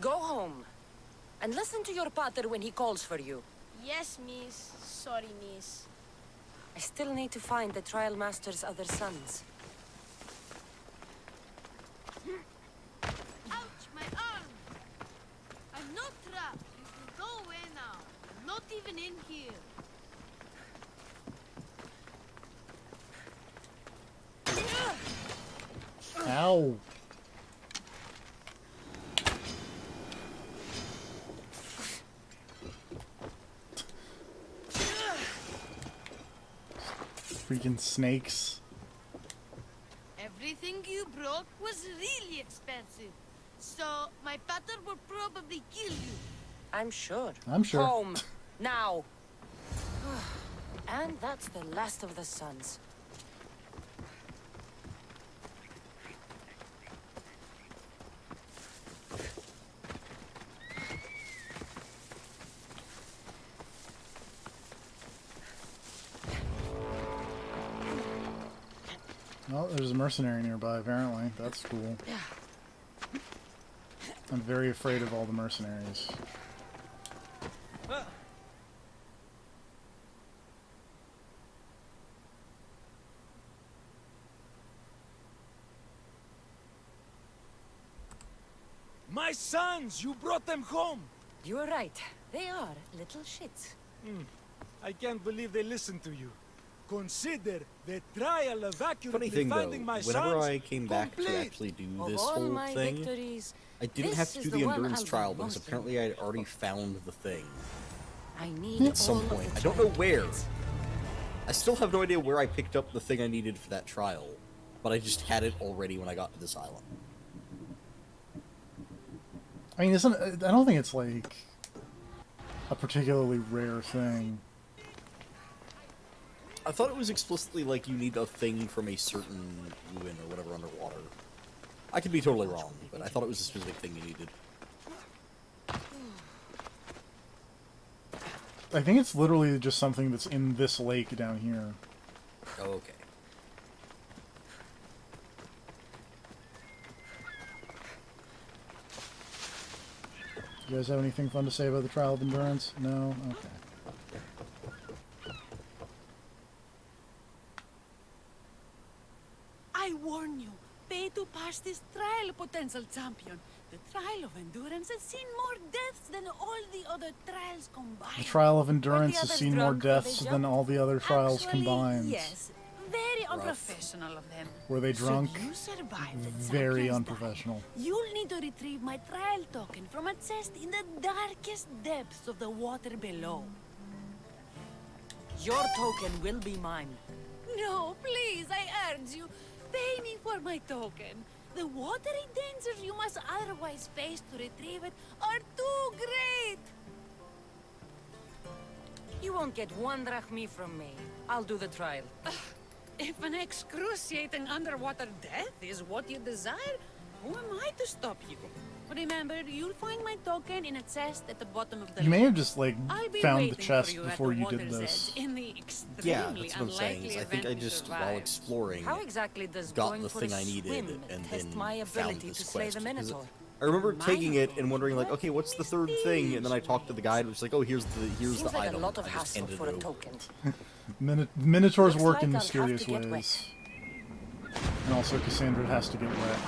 D: Go home. And listen to your pater when he calls for you.
G: Yes, miss. Sorry, miss.
D: I still need to find the trial master's other sons.
G: Ouch, my arm! I'm not trapped. You can go away now. I'm not even in here.
A: Ow. Freaking snakes.
G: Everything you broke was really expensive. So, my pater will probably kill you.
D: I'm sure.
A: I'm sure.
D: Home. Now. And that's the last of the sons.
A: Oh, there's a mercenary nearby, apparently. That's cool. I'm very afraid of all the mercenaries.
I: My sons, you brought them home.
D: You're right. They are little shits.
I: I can't believe they listened to you. Consider the trial of
E: Funny
I: accurately
E: thing though,
I: finding my
E: whenever
I: sons
E: I came back to
I: complete.
E: actually do
D: Of
E: this
D: all
E: whole
D: my
E: thing,
D: victories,
E: I didn't
D: this
E: have to
D: is
E: do
D: the
E: the
D: one
E: endurance
D: I'll
E: trial
D: be
E: because
D: most
E: apparently I had already found the thing
D: I need
E: at some
D: all of
E: point.
D: the
E: I don't know
D: trial
E: where.
D: points.
E: I still have no idea where I picked up the thing I needed for that trial, but I just had it already when I got to this island.
A: I mean, I don't think it's like a particularly rare thing.
E: I thought it was explicitly like you need a thing from a certain ruin or whatever underwater. I could be totally wrong, but I thought it was a specific thing you needed.
A: I think it's literally just something that's in this lake down here.
E: Oh, okay.
A: You guys have anything fun to say about the Trial of Endurance? No? Okay.
J: I warn you, pay to pass this trial, potential champion. The trial of endurance has seen more deaths than all the other trials combined.
A: The Trial of Endurance has
D: others
A: seen more
D: drunk when they
A: deaths
D: jump?
A: than all the other trials
J: Actually,
A: combined.
J: yes. Very unprofessional of them.
A: Were they drunk?
J: Should you survive the
A: Very
J: champion's
A: unprofessional.
J: dive, you'll need to retrieve my trial token from a chest in the darkest depths of the water below.
D: Your token will be mine.
J: No, please, I urge you. Pay me for my token. The watery dangers you must otherwise face to retrieve it are too great.
D: You won't get 1 drachmi from me. I'll do the trial.
J: If an excruciating underwater death is what you desire, who am I to stop you? Remember, you'll find my token in a chest at the bottom of the
A: You may have
J: lake.
A: just like
J: I'll be
A: found the
J: waiting for
A: chest
J: you at
A: before
J: the
A: you did
J: water's
A: this.
J: edge in the
E: Yeah,
J: extremely
E: that's what I'm saying.
J: unlikely
E: Is I think I
J: event you
E: just, while
J: survive.
E: exploring,
D: How exactly does
E: got
D: going
E: the
D: for
E: thing
D: a
E: I needed
D: swim
E: and
D: test
E: then
D: my
E: found
D: ability
E: this
D: to slay
E: quest.
D: the
E: 'Cause
D: Minotaur?
E: I remember taking it and wondering like, okay, what's the third thing? And then I talked to the guide, which was like, oh, here's
D: Seems
E: the
D: like
E: item.
D: a lot of
E: I just
D: hassle
E: handed
D: for
E: it
D: a
E: over.
D: token.
A: Minotaurs
D: Looks
A: work
D: like
A: in
D: I'll have to
A: mysterious
D: get
A: ways. And also Cassandra has to get wet.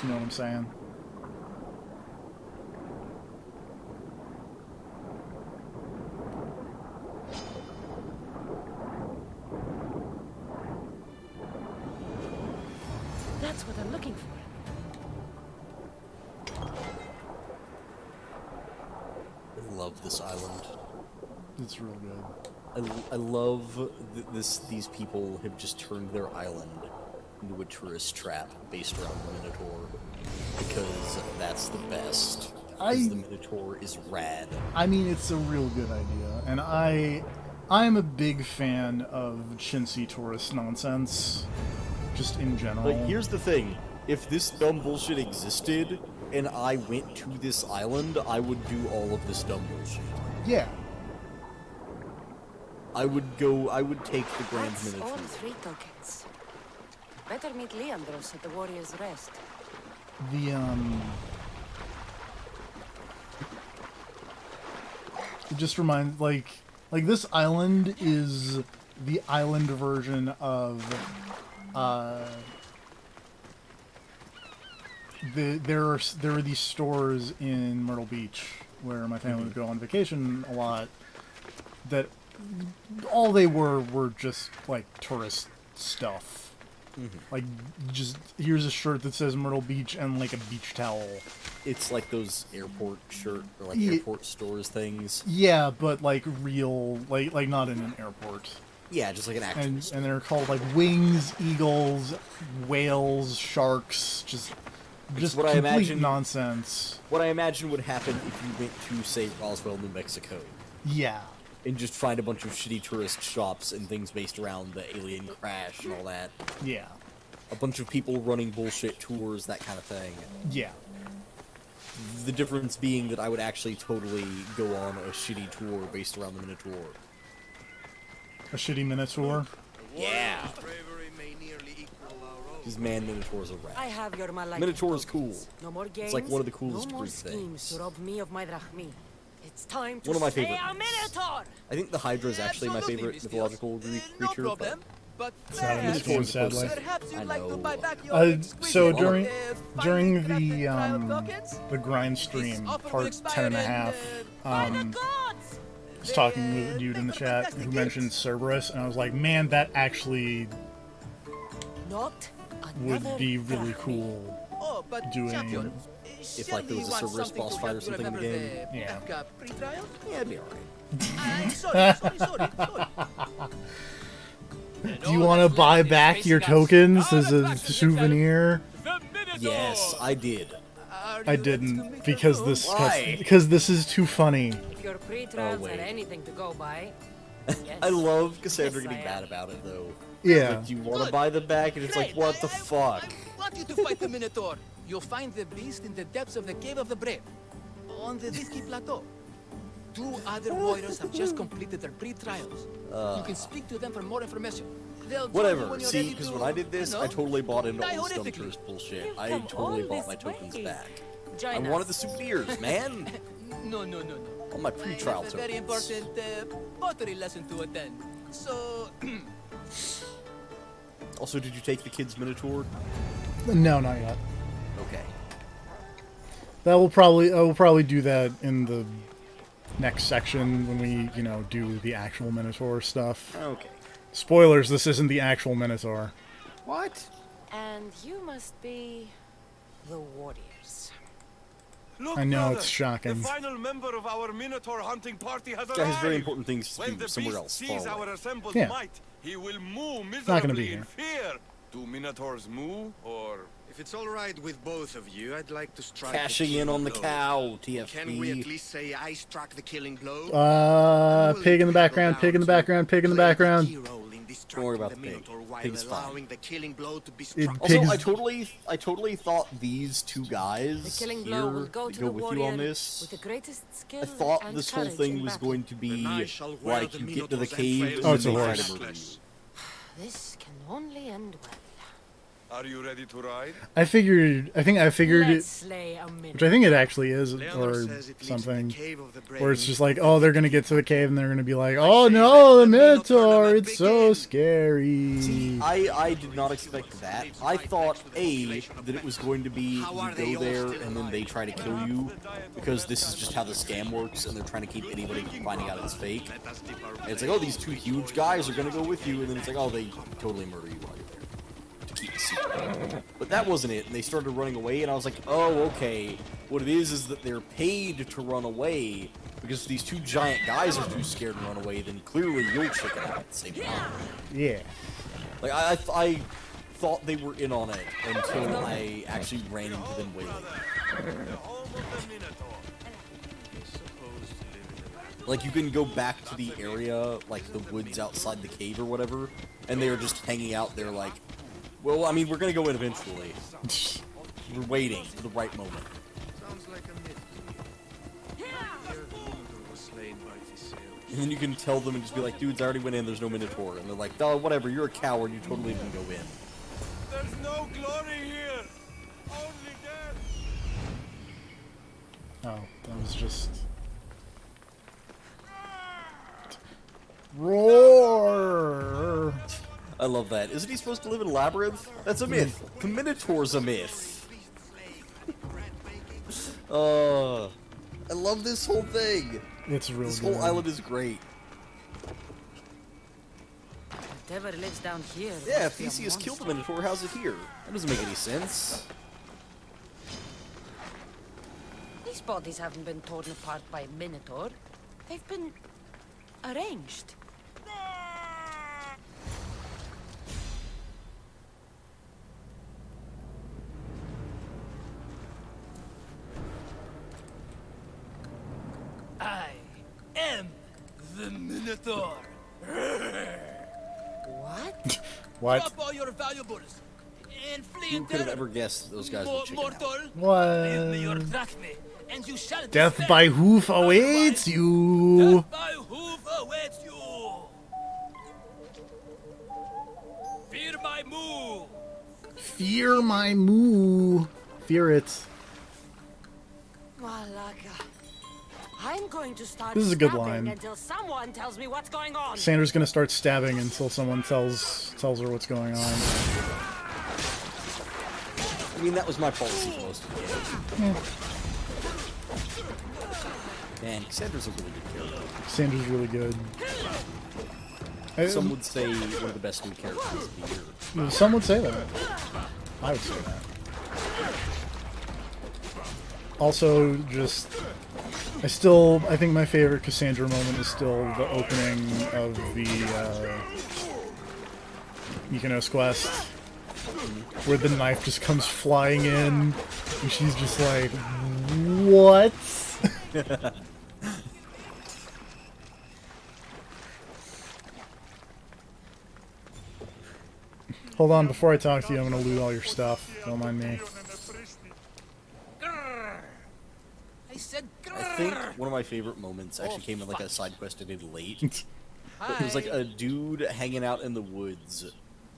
A: Do you know what I'm saying?
D: That's what I'm looking for.
E: I love this island.
A: It's real good.
E: I love these people have just turned their island into a tourist trap based around the Minotaur. Because that's the best. Because the Minotaur is rad.
A: I mean, it's a real good idea, and I'm a big fan of chintzy tourist nonsense, just in general.
E: Like, here's the thing. If this dumb bullshit existed, and I went to this island, I would do all of this dumb bullshit.
A: Yeah.
E: I would take the Grand
D: That's
E: Minotaur.
D: all 3 tokens. Better meet Leandros at the Warrior's Rest.
A: It just reminds, like this island is the island version of, there are these stores in Myrtle Beach where my family would go on vacation a lot, that all they were just like tourist stuff. Like, just here's a shirt that says Myrtle Beach and like a beach towel.
E: It's like those airport shirt or like
A: Yeah.
E: airport stores things.
A: Yeah, but like real, like not in an airport.
E: Yeah, just like an actual
A: And
E: store.
A: they're called like wings, eagles, whales, sharks, just
E: what I
A: complete
E: imagine-
A: nonsense.
E: What I imagine would happen if you went to, say, Roswell, New Mexico,
A: Yeah.
E: and just find a bunch of shitty tourist shops and things based around the alien crash and all that.
A: Yeah.
E: A bunch of people running bullshit tours, that kind of thing.
A: Yeah.
E: The difference being that I would actually totally go on a shitty tour based around the Minotaur.
A: A shitty Minotaur.
E: Yeah! Because man, Minotaurs are rad.
D: I have your Malak
E: Minotaur is
D: tokens.
E: cool.
D: No more games.
E: It's like one of the coolest
D: no more
E: Greek
D: schemes
E: things.
D: to rob me of my drachmi. It's time to
E: One of my
D: slay
E: favorite
D: our
E: ones.
D: Minotaur!
E: I think the Hydra is actually my
I: Absolutely,
E: favorite
I: Mistios.
E: mythological Greek
I: No
E: creature,
I: problem. But
A: It's not in this
E: Minotaur's
A: game,
E: supposed
A: sadly.
E: to-
I: perhaps
E: I
I: you'd like to
E: know.
I: buy back your
A: So
I: exquisite,
A: during
I: finely
A: the
I: crafted trial tokens?
A: the grind
I: This
A: stream,
I: offer will
A: part
I: expire
A: 10 and a
I: in,
A: half,
F: By the
A: I
F: gods!
A: was talking with a dude in the chat who mentioned Cerberus, and I was like, man, that actually
D: Not
A: would
D: another
A: be really
D: drachmi.
A: cool.
I: Oh, but
A: doing-
I: champion,
E: If, like, there was a Cerberus boss fight or something in the game.
A: Yeah.
I: Pre-trial?
E: Yeah, it'd be alright.
I: Sorry.
A: Do you want to buy back your tokens as a souvenir?
E: Yes, I did.
A: I didn't, because this
E: Why?
A: because this is too funny.
D: If your pre-trials
E: Oh, wait.
D: are anything to go by, yes.
E: I love Cassandra
D: Yes,
E: getting
D: I am.
E: mad about it, though.
A: Yeah.
E: Like, do you want to buy them back? And it's like, what the fuck?
I: I want you to fight the Minotaur. You'll find the beast in the depths of the Cave of the Brave, on the Whiskey Plateau. 2 other warriors have just completed their pre-trials. You can speak to them for more information. They'll join you
E: Whatever.
I: when you're
E: See,
I: ready
E: because
I: to,
E: when I did this,
I: you
E: I
I: know,
E: totally bought into
I: die
E: all this dumb
I: horrifically.
E: tourist bullshit.
F: You've
E: I
F: come
E: totally
F: all
E: bought my
F: this
E: tokens
F: way.
E: back.
D: Join
E: I
D: us.
E: wanted the souvenirs, man.
I: No.
E: All my
I: I
E: pre-trial
I: have a very
E: tokens.
I: important pottery lesson to attend. So,
E: Also, did you take the kids' Minotaur?
A: No, not yet.
E: Okay.
A: I will probably do that in the next section when we, do the actual Minotaur stuff.
E: Okay.
A: Spoilers, this isn't the actual Minotaur.
E: What?
D: And you must be the warriors.
K: Look,
A: I know,
K: brother,
A: it's shocking.
K: The final member of our Minotaur hunting party has
E: Guy
K: arrived.
E: has very important things to
K: When
E: do
K: the
E: somewhere
K: beast
E: else.
K: sees
E: far away.
K: our assembled
A: Yeah.
K: might, he will moo
A: not gonna be
K: miserably in fear. Do Minotaurs moo, or...
L: If it's all right with both of you, I'd like to strike
E: Cashing in on the cow, TFB.
L: Can we at least say I struck the killing blow?
A: Pig in the background, pig in the background, pig in the background.
E: Don't worry about the pig. Pig's fine.
A: Pig's...
E: I totally thought these two guys
D: The killing
E: here
D: blow will go to
E: go
D: the
E: with
D: warrior
E: you on this.
D: with the greatest skill
E: I thought
D: and
E: this whole
D: courage
E: thing
D: in
E: was
D: battle.
E: going to be
L: I shall wear
E: like
L: the
E: you get to the
L: Minotaur's
E: cave
L: entrails
A: Oh, it's a
E: and they try
A: horse.
E: to murder you.
D: This can only end well.
K: Are you ready to ride?
A: I figured it,
D: Let's slay a minute.
A: which I think it actually is,
L: Leonor
A: or
L: says it leads to the
A: something.
L: cave of the brave.
A: Where it's just like, oh, they're gonna get to the cave and they're gonna be like, oh no, the Minotaur, it's so scary.
E: I did not expect that. I thought, A, that it was going to be you go there and then they try to kill you, because this is just how the scam works and they're trying to keep anybody from finding out it's fake. And it's like, oh, these two huge guys are gonna go with you, and then it's like, oh, they totally murder you while you're there. To keep the secret. But that wasn't it, and they started running away, and I was like, oh, okay. What it is that they're paid to run away, because if these two giant guys are too scared to run away, then clearly you'll chicken out at the same time.
A: Yeah.
E: Like, I thought they were in on it until I actually ran into them way later. Like, you can go back to the area, like the woods outside the cave or whatever, and they're just hanging out there like, well, I mean, we're gonna go in eventually. We're waiting for the right moment.
L: Sounds like a myth. Was slain by Theseus.
E: And then you can tell them and just be like, dudes, I already went in, there's no Minotaur. And they're like, oh, whatever, you're a coward, you totally didn't go in.
K: There's no glory here! Only death!
A: Oh, that was just... Roar!
E: I love that. Isn't he supposed to live in a labyrinth? That's a myth. The Minotaur's a myth. I love this whole thing.
A: It's really
E: This
A: good.
E: whole island is great.
D: Whatever lives down here.
E: Yeah,
D: must be a
E: Theseus killed the
D: monster.
E: Minotaur. How's it here? That doesn't make any sense.
D: These bodies haven't been torn apart by a minotaur. They've been arranged.
I: I am the Minotaur.
D: What?
A: What?
I: Drop all your valuables and flee
E: Who
I: in
E: could have
I: terror.
E: ever guessed that those guys would chicken out?
I: Mortal,
A: What?
I: give me your drachma, and you shall
A: Death
I: despair.
A: by hoof awaits you!
I: Death by hoof awaits you. Fear my moo.
A: Fear my moo. Fear it.
D: Malaka. I'm going to start
A: This is a good
D: stabbing
A: line.
D: until someone tells me what's going on.
A: Sandra's gonna start stabbing until someone tells her what's going on.
E: I mean, that was my policy for most of the game. Man, Cassandra's a really good character.
A: Sandra's really good.
E: Some would say one of the best new characters of the year.
A: Some would say that. I would say that. Also, just... I think my favorite Cassandra moment is still the opening of the Mykonos quest, where the knife just comes flying in, and she's just like, what? Hold on, before I talk to you, I'm gonna loot all your stuff. Don't mind me.
I: I said
E: I think one of my favorite moments actually came in like a side quest I did late. But it was like a dude hanging out in the woods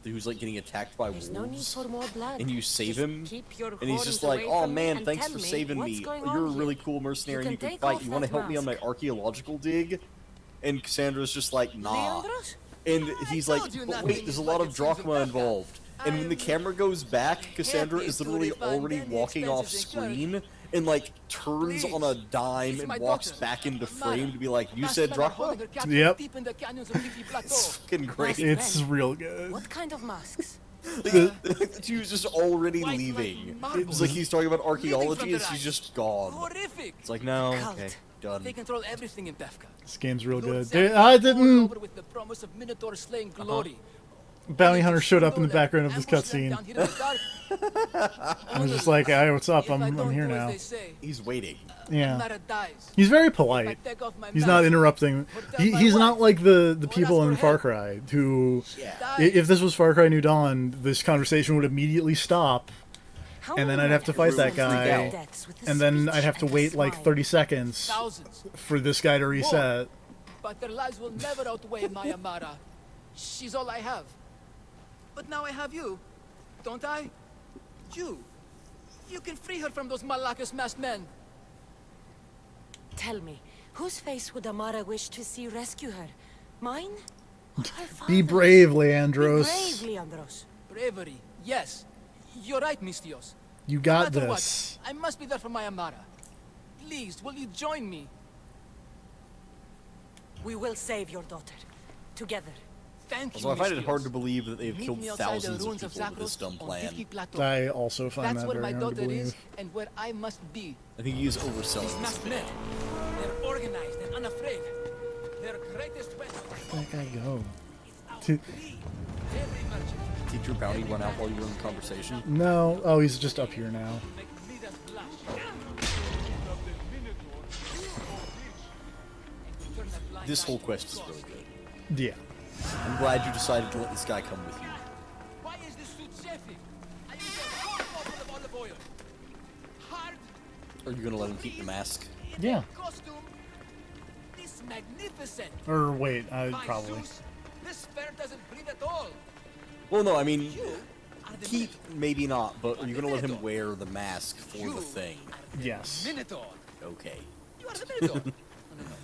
E: who's like getting attacked by
D: There's no need
E: wolves.
D: for more blood.
E: And you save
D: Just
E: him,
D: keep your
E: and he's just
D: horns
E: like,
D: away
E: oh
D: from me
E: man,
D: and
E: thanks
D: tell
E: for
D: me
E: saving
D: what's
E: me.
D: going
E: You're a
D: on
E: really
D: here.
E: cool mercenary
D: You
E: and you
D: can
E: can
D: take
E: fight.
D: off
E: You want to
D: that
E: help me on my
D: mask.
E: archaeological dig? And Cassandra's just like, nah.
D: Leandros?
E: And he's like,
I: told you
E: but
I: not
E: wait,
I: to
E: there's a
I: use
E: lot
I: like
E: of
I: it seems in
E: drachma
I: Kafka.
E: involved. And when the camera goes back, Cassandra
I: happy
E: is
I: to
E: literally
I: refund
E: already
I: any
E: walking off
I: expenses incurred.
E: screen and like turns on a dime
I: It's
E: and
I: my
E: walks
I: daughter,
E: back into
I: Mara.
E: frame to be like, you
I: Last
E: said
I: man
E: drachma?
I: holding her captive
A: Yep.
I: deep in the canyons of Leafy Plateau.
E: It's fucking great.
A: It's real good.
D: What kind of masks?
E: She was just already
I: White
E: leaving.
I: like
E: It's like he's talking about
I: Leading
E: archaeology
I: from
E: and
I: the
E: she's
I: right.
E: just gone.
I: Horrific.
E: It's like, no,
D: Cult.
E: okay, done.
I: They control everything in Befka.
A: This game's real
I: Lord
A: good.
I: Zephyr
A: I
I: poured
A: didn't...
I: over with the promise of Minotaur slaying glory.
A: bounty hunter showed up in the background of this cutscene. I was just like, "Hey, what's up? I'm here now."
E: He's waiting.
A: Yeah. He's very polite. He's not interrupting. He's not like the people in Far Cry who, if this was Far Cry New Dawn, this conversation would immediately stop, and then I'd have to fight that guy, and then I'd have to wait like 30 seconds for this guy to reset.
I: But their lives will never outweigh my Amara. She's all I have. But now I have you, don't I? You can free her from those Malakas masked men.
D: Tell me, whose face would Amara wish to see rescue her? Mine?
A: Be brave,
D: Be
A: Leandros.
D: brave, Leandros.
I: Bravery, yes. You're right, Mistios.
A: You got
I: No matter
A: this.
I: what, I must be there for my Amara. Please, will you join me?
D: We will save your daughter. Together.
I: Thank you,
E: Also, I find it
I: Mistios.
E: hard to believe that they've
I: Meet
E: killed
I: me outside the
E: thousands of
I: ruins of
E: people with this
I: Zakros
E: dumb
I: on
E: plan.
I: Tifki Plateau.
A: I also find
I: That's
A: that
I: where
A: very
I: my
A: hard to
I: daughter is
A: believe.
I: and where I must be.
E: I think he is overselling
I: These
E: this
I: masked
E: bit.
I: men, they're organized and unafraid. Their greatest weapon
A: Where'd that guy go?
I: every merchant.
E: Did your bounty run out while you were in conversation?
A: No. Oh, he's just up here now.
I: Make leaders blush.
E: This whole quest is really good.
A: Yeah.
E: I'm glad you decided to let this guy come with you.
I: Why is this suit chafing? I use a whole bottle of olive oil. Hard
E: Are you gonna let him keep the mask?
A: Yeah.
I: costume. This magnificent.
A: Or wait,
I: By
A: probably.
I: Zeus, this fair doesn't breathe at all.
E: Well, no, I mean,
I: You are the
E: keep, maybe not, but are you gonna let him wear the mask for the thing?
A: Yes.
I: Minotaur.
E: Okay.
I: You are the Minotaur. No,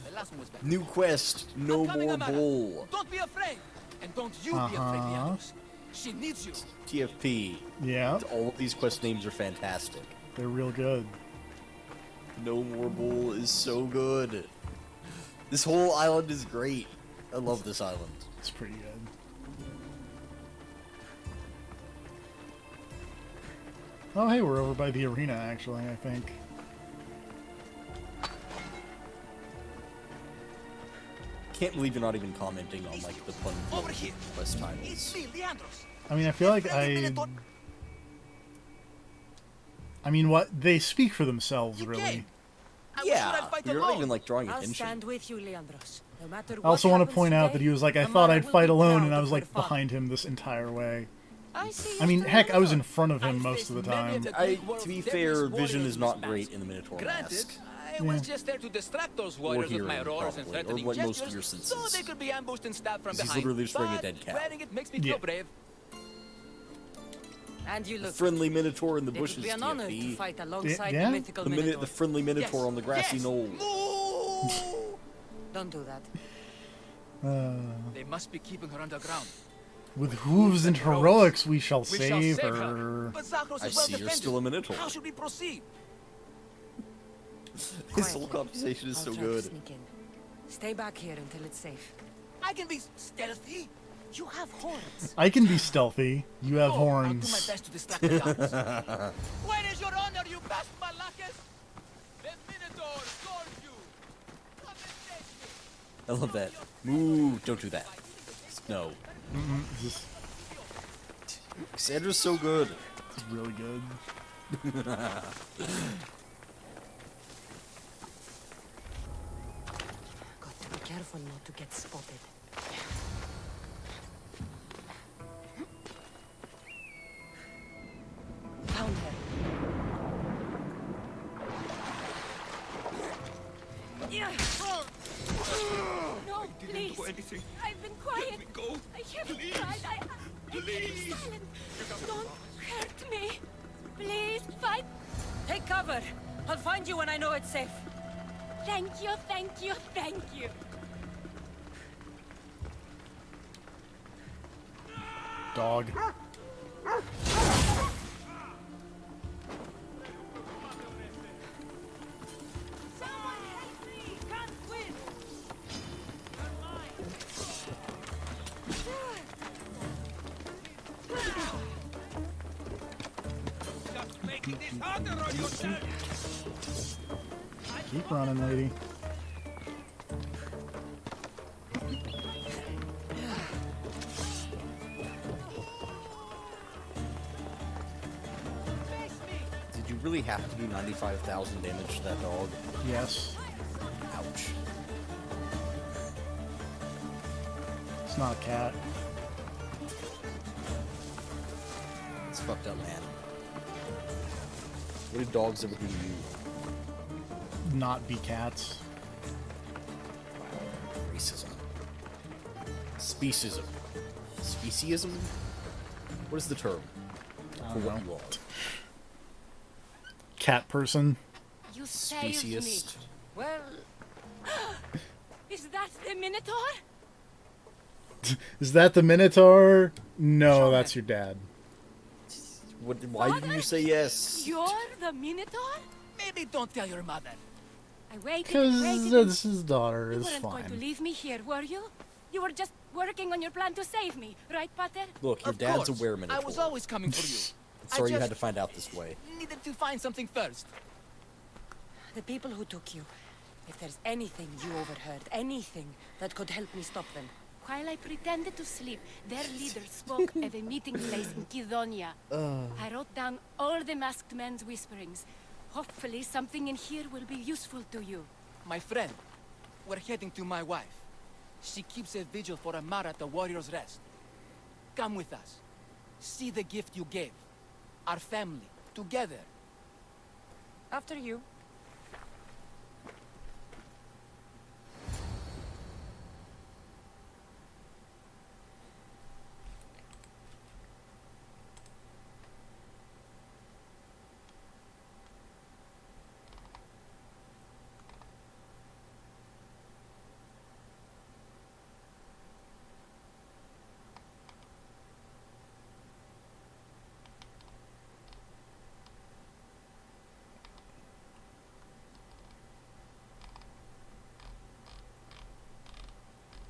I: the last one was better.
E: New quest, no
I: I'm coming,
E: more
I: Amara.
E: bull.
I: Don't be afraid. And don't you be afraid, Leandros. She needs you.
E: TFP.
A: Yeah.
E: All of these quest names are fantastic.
A: They're real good.
E: No more bull is so good. This whole island is great. I love this island.
A: It's pretty good. Oh, hey, we're over by the arena, actually, I think.
E: Can't believe you're not even commenting on, like, the fun
I: Over here.
E: quest
I: It's
E: titles.
I: me, Leandros.
A: I mean, I feel like I mean, what? They speak for themselves, really.
I: I wish I'd
E: Yeah,
I: fight
E: you're not
I: alone.
E: even, like, drawing
D: I'll
E: attention.
D: stand with you, Leandros. No matter
A: I also
D: what
A: want to
D: happens
A: point out
D: today,
A: that he was like, I
D: Amara
A: thought I'd
D: will
A: fight
D: be
A: alone,
D: proud
A: and I
D: of
A: was
D: her
A: like
D: father.
A: behind him this entire way.
D: I see.
A: I mean,
D: Mr.
A: heck, I was in
D: Minotaur.
A: front of him
I: I've
A: most of the
I: faced many
A: time.
I: the
E: I,
I: Greek world's
E: to be
I: deadliest
E: fair, vision
I: warriors
E: is not
I: with
E: great
I: masks.
E: in the Minotaur
I: Granted,
E: mask.
I: I was just there to distract those warriors with my
E: hearing,
I: roars and
E: probably, or
I: threatening
E: like most of
I: gestures,
E: your
I: so
E: senses.
I: they could be ambushed and stabbed from
E: He's
I: behind.
E: literally just wearing a
I: But
E: dead cow.
I: wearing it makes me
A: Yeah.
I: feel brave.
D: And you
E: The
D: look.
E: friendly Minotaur in the
D: It would
E: bushes,
D: be an honor to
E: TFP.
D: fight alongside
A: Yeah?
D: the mythical
E: The
D: Minotaur.
E: friendly Minotaur
I: Yes.
E: on the grassy
I: Yes.
E: knoll.
I: Moo!
D: Don't do that.
I: They must be keeping her underground.
A: With hooves and heroics, we shall
I: We shall
A: save
I: save
A: her.
I: But Zakros
E: I
I: is well
E: see you're
I: defended.
E: still a Minotaur.
I: How should we proceed?
E: This whole
D: Quietly.
E: conversation is
D: I'll
E: so
D: try to
E: good.
D: sneak in. Stay back here until it's safe.
I: I can be stealthy.
D: You have horns.
A: I can be stealthy. You have
I: I'll do my
A: horns.
I: best to distract the guards. Where is your honor, you best Malakas? The Minotaur calls you. Come and take me.
E: I love that. Move! Don't do that. No.
A: This
E: Cassandra's so good.
A: is really good.
D: Got to be careful not to get spotted. Found her.
C: No, please.
H: Do anything.
C: I've been quiet.
H: Let me go.
C: I haven't
H: Please.
C: tried. I've been silent. Don't hurt me. Please, fight.
D: Take cover. I'll find you when I know it's safe.
C: Thank you, thank you, thank you.
A: Dog.
G: Someone help me! Can't swim!
K: Just making this harder on yourself.
A: Keep running, lady.
E: really have to do 95,000 damage to that dog?
A: Yes.
E: Ouch.
A: It's not a cat.
E: It's fucked up, man. What do dogs ever do to you?
A: Not be cats.
E: Racism. Speciesism. Speciesism? What is the term?
A: I
E: For
A: don't
E: what
A: know.
E: you are?
A: Cat person.
C: You saved me.
E: Speciest.
C: Well, is that the Minotaur?
A: Is that the Minotaur? No,
C: Show
A: that's
C: me.
A: your dad.
E: Why didn't you say yes?
C: You're the Minotaur?
I: Maybe don't tell your mother.
C: I waited and
A: Because
C: waited.
A: this his daughter
C: You
A: is
C: weren't going to
A: fine.
C: leave me here, were you? You were just working on your plan to save me, right, Pater?
E: Look, your
I: Of
E: dad's
I: course.
E: a wereminotaur.
I: I was always coming for you.
E: Sorry
I: I
E: you
I: just
E: had to find out this way.
I: needed to find something first.
D: The people who took you, if there's anything you overheard, anything that could help me stop them.
C: While I pretended to sleep, their leader spoke of a meeting place in Kidonia. I wrote down all the masked men's whisperings. Hopefully something in here will be useful to you.
I: My friend, we're heading to my wife. She keeps a vigil for Amara at the Warrior's Rest. Come with us. See the gift you gave. Our family, together.
D: After you.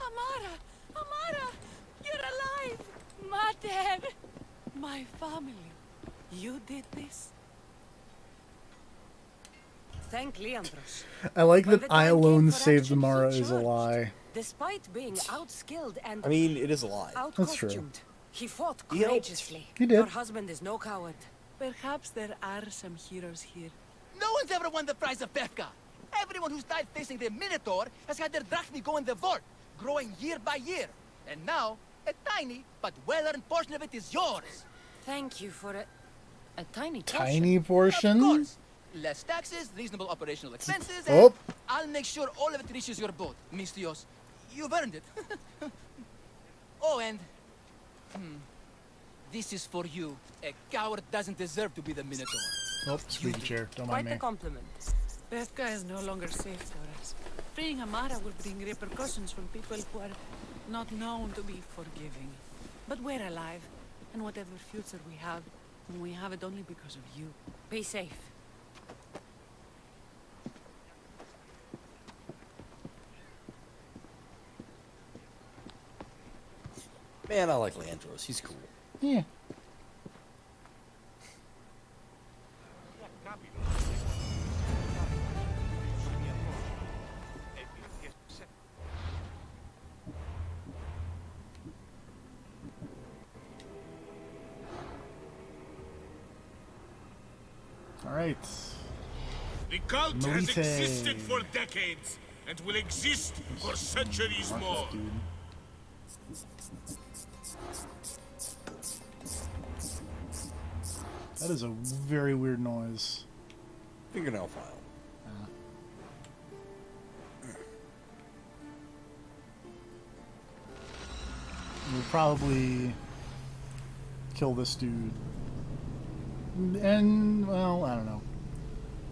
C: Amara! Amara! You're alive! Mater!
J: My family. You did this?
D: Thank Leandros.
A: I like
D: When
A: that
D: the
A: I
D: time
A: alone
D: came for
A: saved
D: action, he
A: Amara is a
D: charged.
A: lie.
D: Despite being outskilled and
E: I mean, it is a lie.
A: That's true.
D: outcostumed, he fought
E: He helped.
D: courageously.
A: He did.
D: Your husband is no coward.
J: Perhaps there are some heroes here.
I: No one's ever won the prize of Befka. Everyone who's died facing the Minotaur has had their drachmi go in the vault, growing year by year. And now, a tiny but well-earned portion of it is yours.
D: Thank you for a tiny portion.
A: Tiny
I: Of
A: portion?
I: course. Less taxes, reasonable operational expenses, and
A: Oh.
I: I'll make sure all of it reaches your boat, Mistios. You've earned it. Oh, and... This is for you. A coward doesn't deserve to be the Minotaur.
A: Oh, squeaky chair. Don't
D: Quite
A: mind
D: the
A: me.
D: compliment.
J: Bethka is no longer safe for us. Freeing Amara will bring repercussions from people who are not known to be forgiving. But we're alive, and whatever future we have it only because of you.
D: Be safe.
E: Man, I like Leandros. He's cool.
A: Yeah. All right.
K: The cult has
A: Melite.
K: existed for decades and will exist for centuries more.
A: Dude. That is a very weird noise.
E: Fingernail file.
A: We'll probably kill this dude. And, well, I don't know.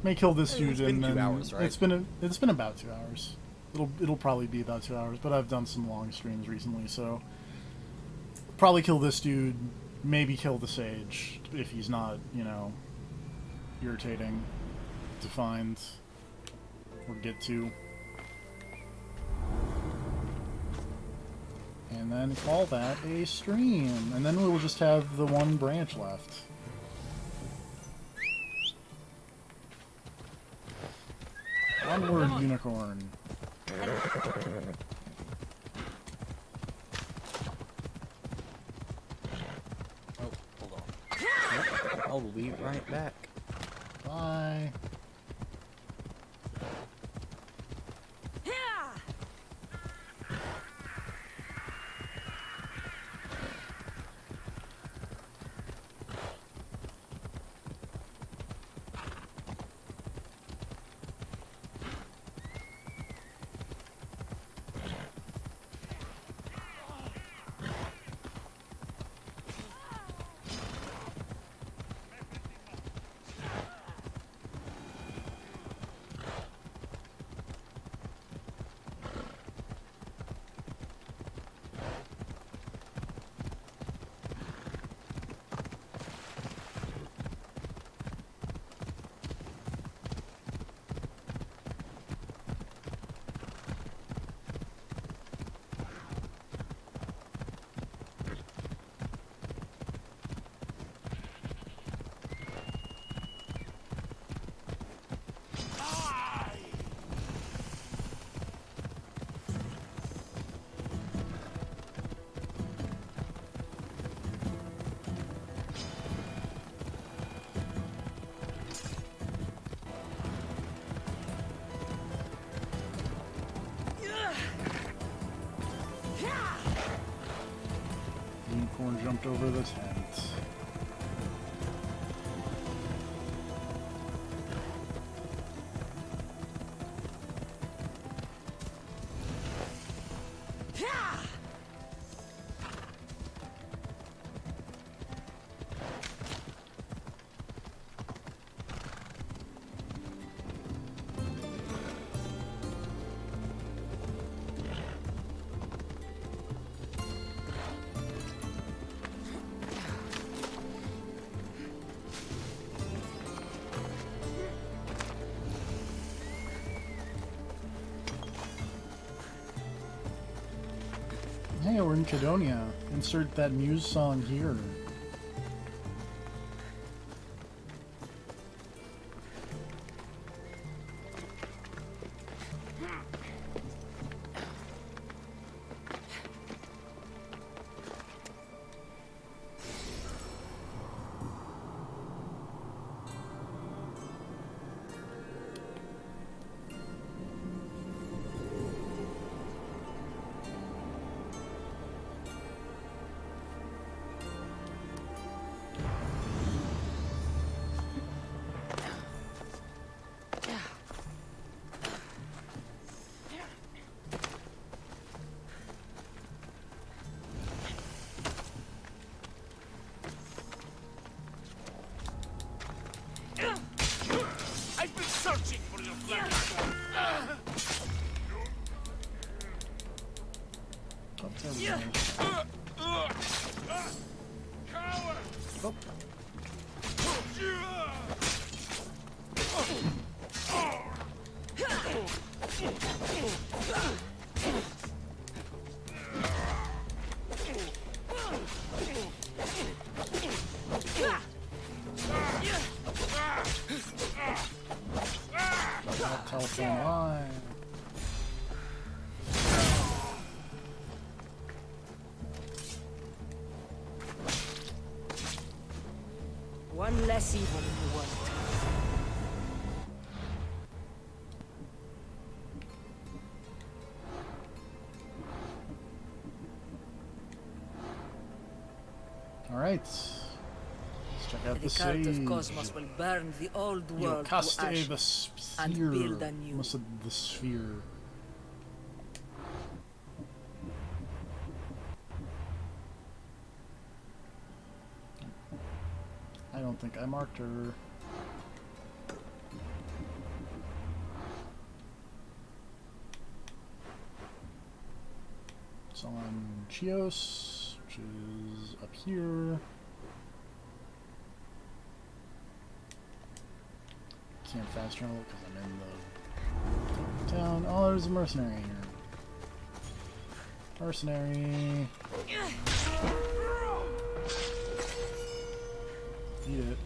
A: May kill this dude
E: It's been
A: and
E: 2
A: then
E: hours, right?
A: it's been about 2 hours. It'll probably be about 2 hours, but I've done some long streams recently, so probably kill this dude, maybe kill the sage if he's not, you know, irritating to find or get to. And then call that a stream. And then we'll just have the one branch left. Onward, unicorn.
E: Oh, hold on. I'll be right back.
A: Bye. Unicorn jumped over the tent. Hey, we're in Cadonia. Insert that Muse song here.
K: I've been searching for your flag. Coward!
A: Oh. Telephone line.
D: One less evil in the world.
A: All right. Let's check out the
D: The cult
A: sage.
D: of Cosmos will burn the old world to
A: Yokaste
D: ash
A: the sphere.
D: and build anew.
A: Almost said the sphere. I don't think I marked her. It's on Chios, which is up here. Can't fast travel because I'm in the town. Oh, there's a mercenary here. Mercenary. Eat it.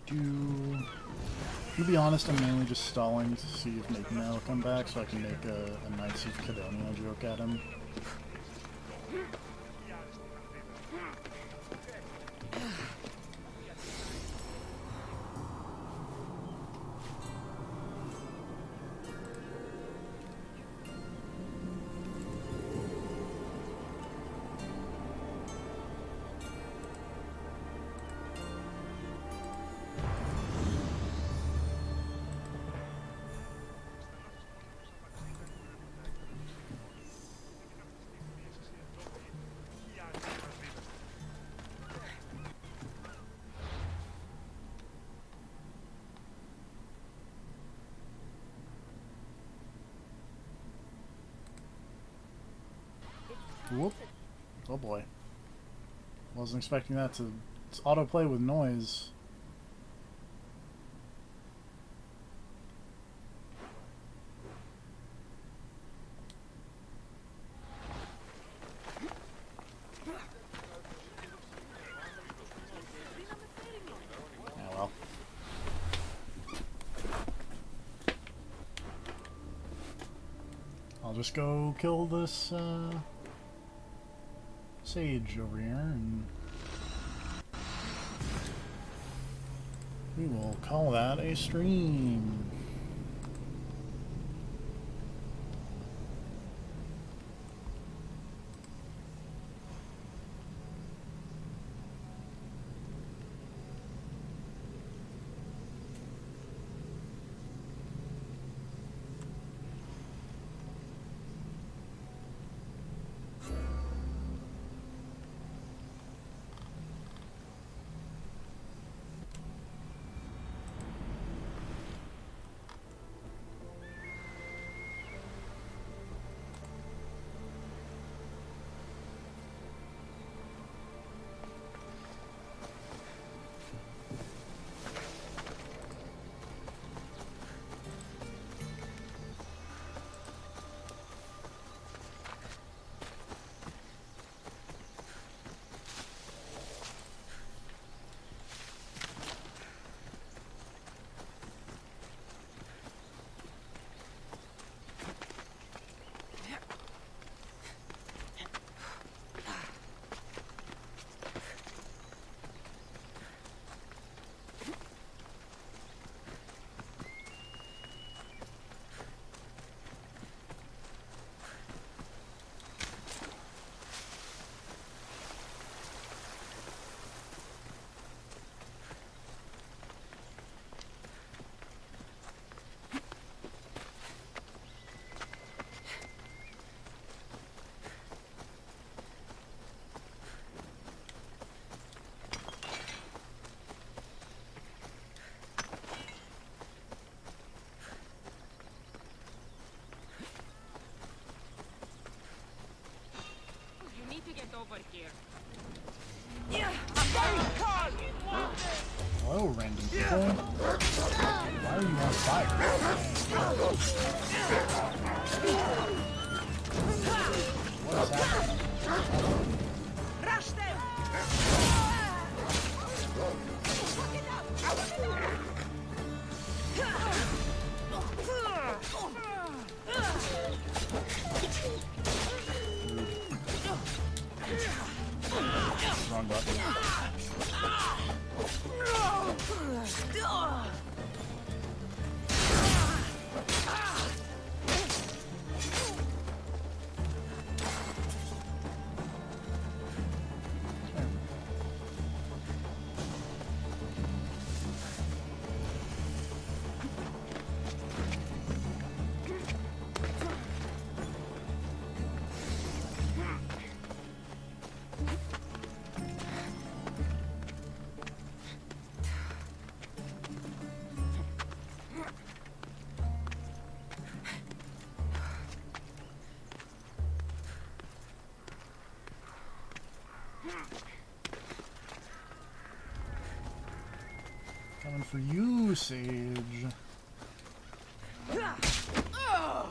A: To be honest, I'm mainly just stalling to see if Making will come back so I can make a nice Cadonia joke at him. Whoop. Oh boy. Wasn't expecting that to autoplay with noise. Yeah, well. I'll just go kill this, sage over here, and we will call that a stream.
C: Over here.
A: Hello, random people. Why are you on fire? What is happening?
C: Rush them!
A: Wrong button. Coming for you, Sage. There are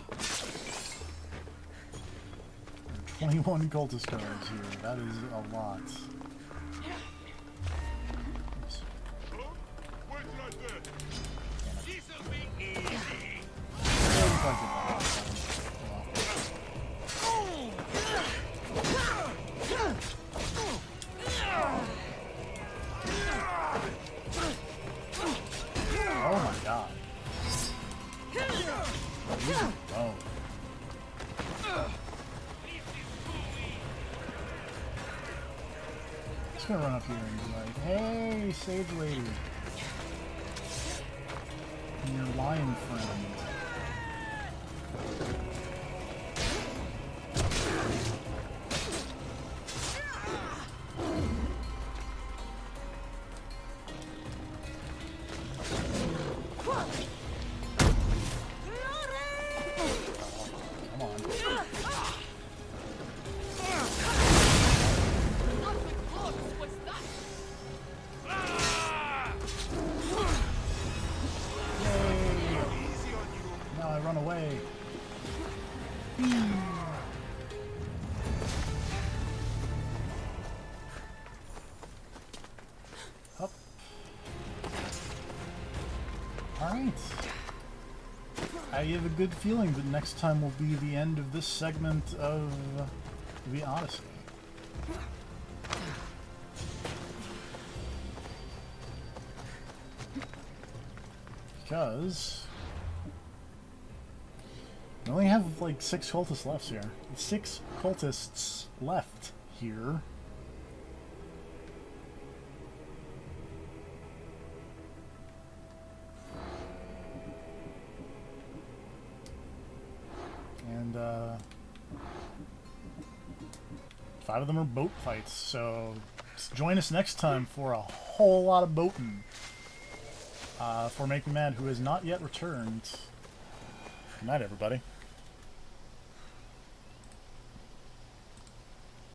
A: 21 cultist cards here. That is a lot. Oops. just gonna run up here and be like, hey, Sage Lady. And your lion friend. Come on. Now I run away. Up. Alright. I have a good feeling that next time will be the end of this segment of the Odyssey. Because we only have like 6 cultists left here. 6 cultists left here. And 5 of them are boat fights, so join us next time for a whole lot of boating. For Make Me Mad, who has not yet returned. Good night, everybody.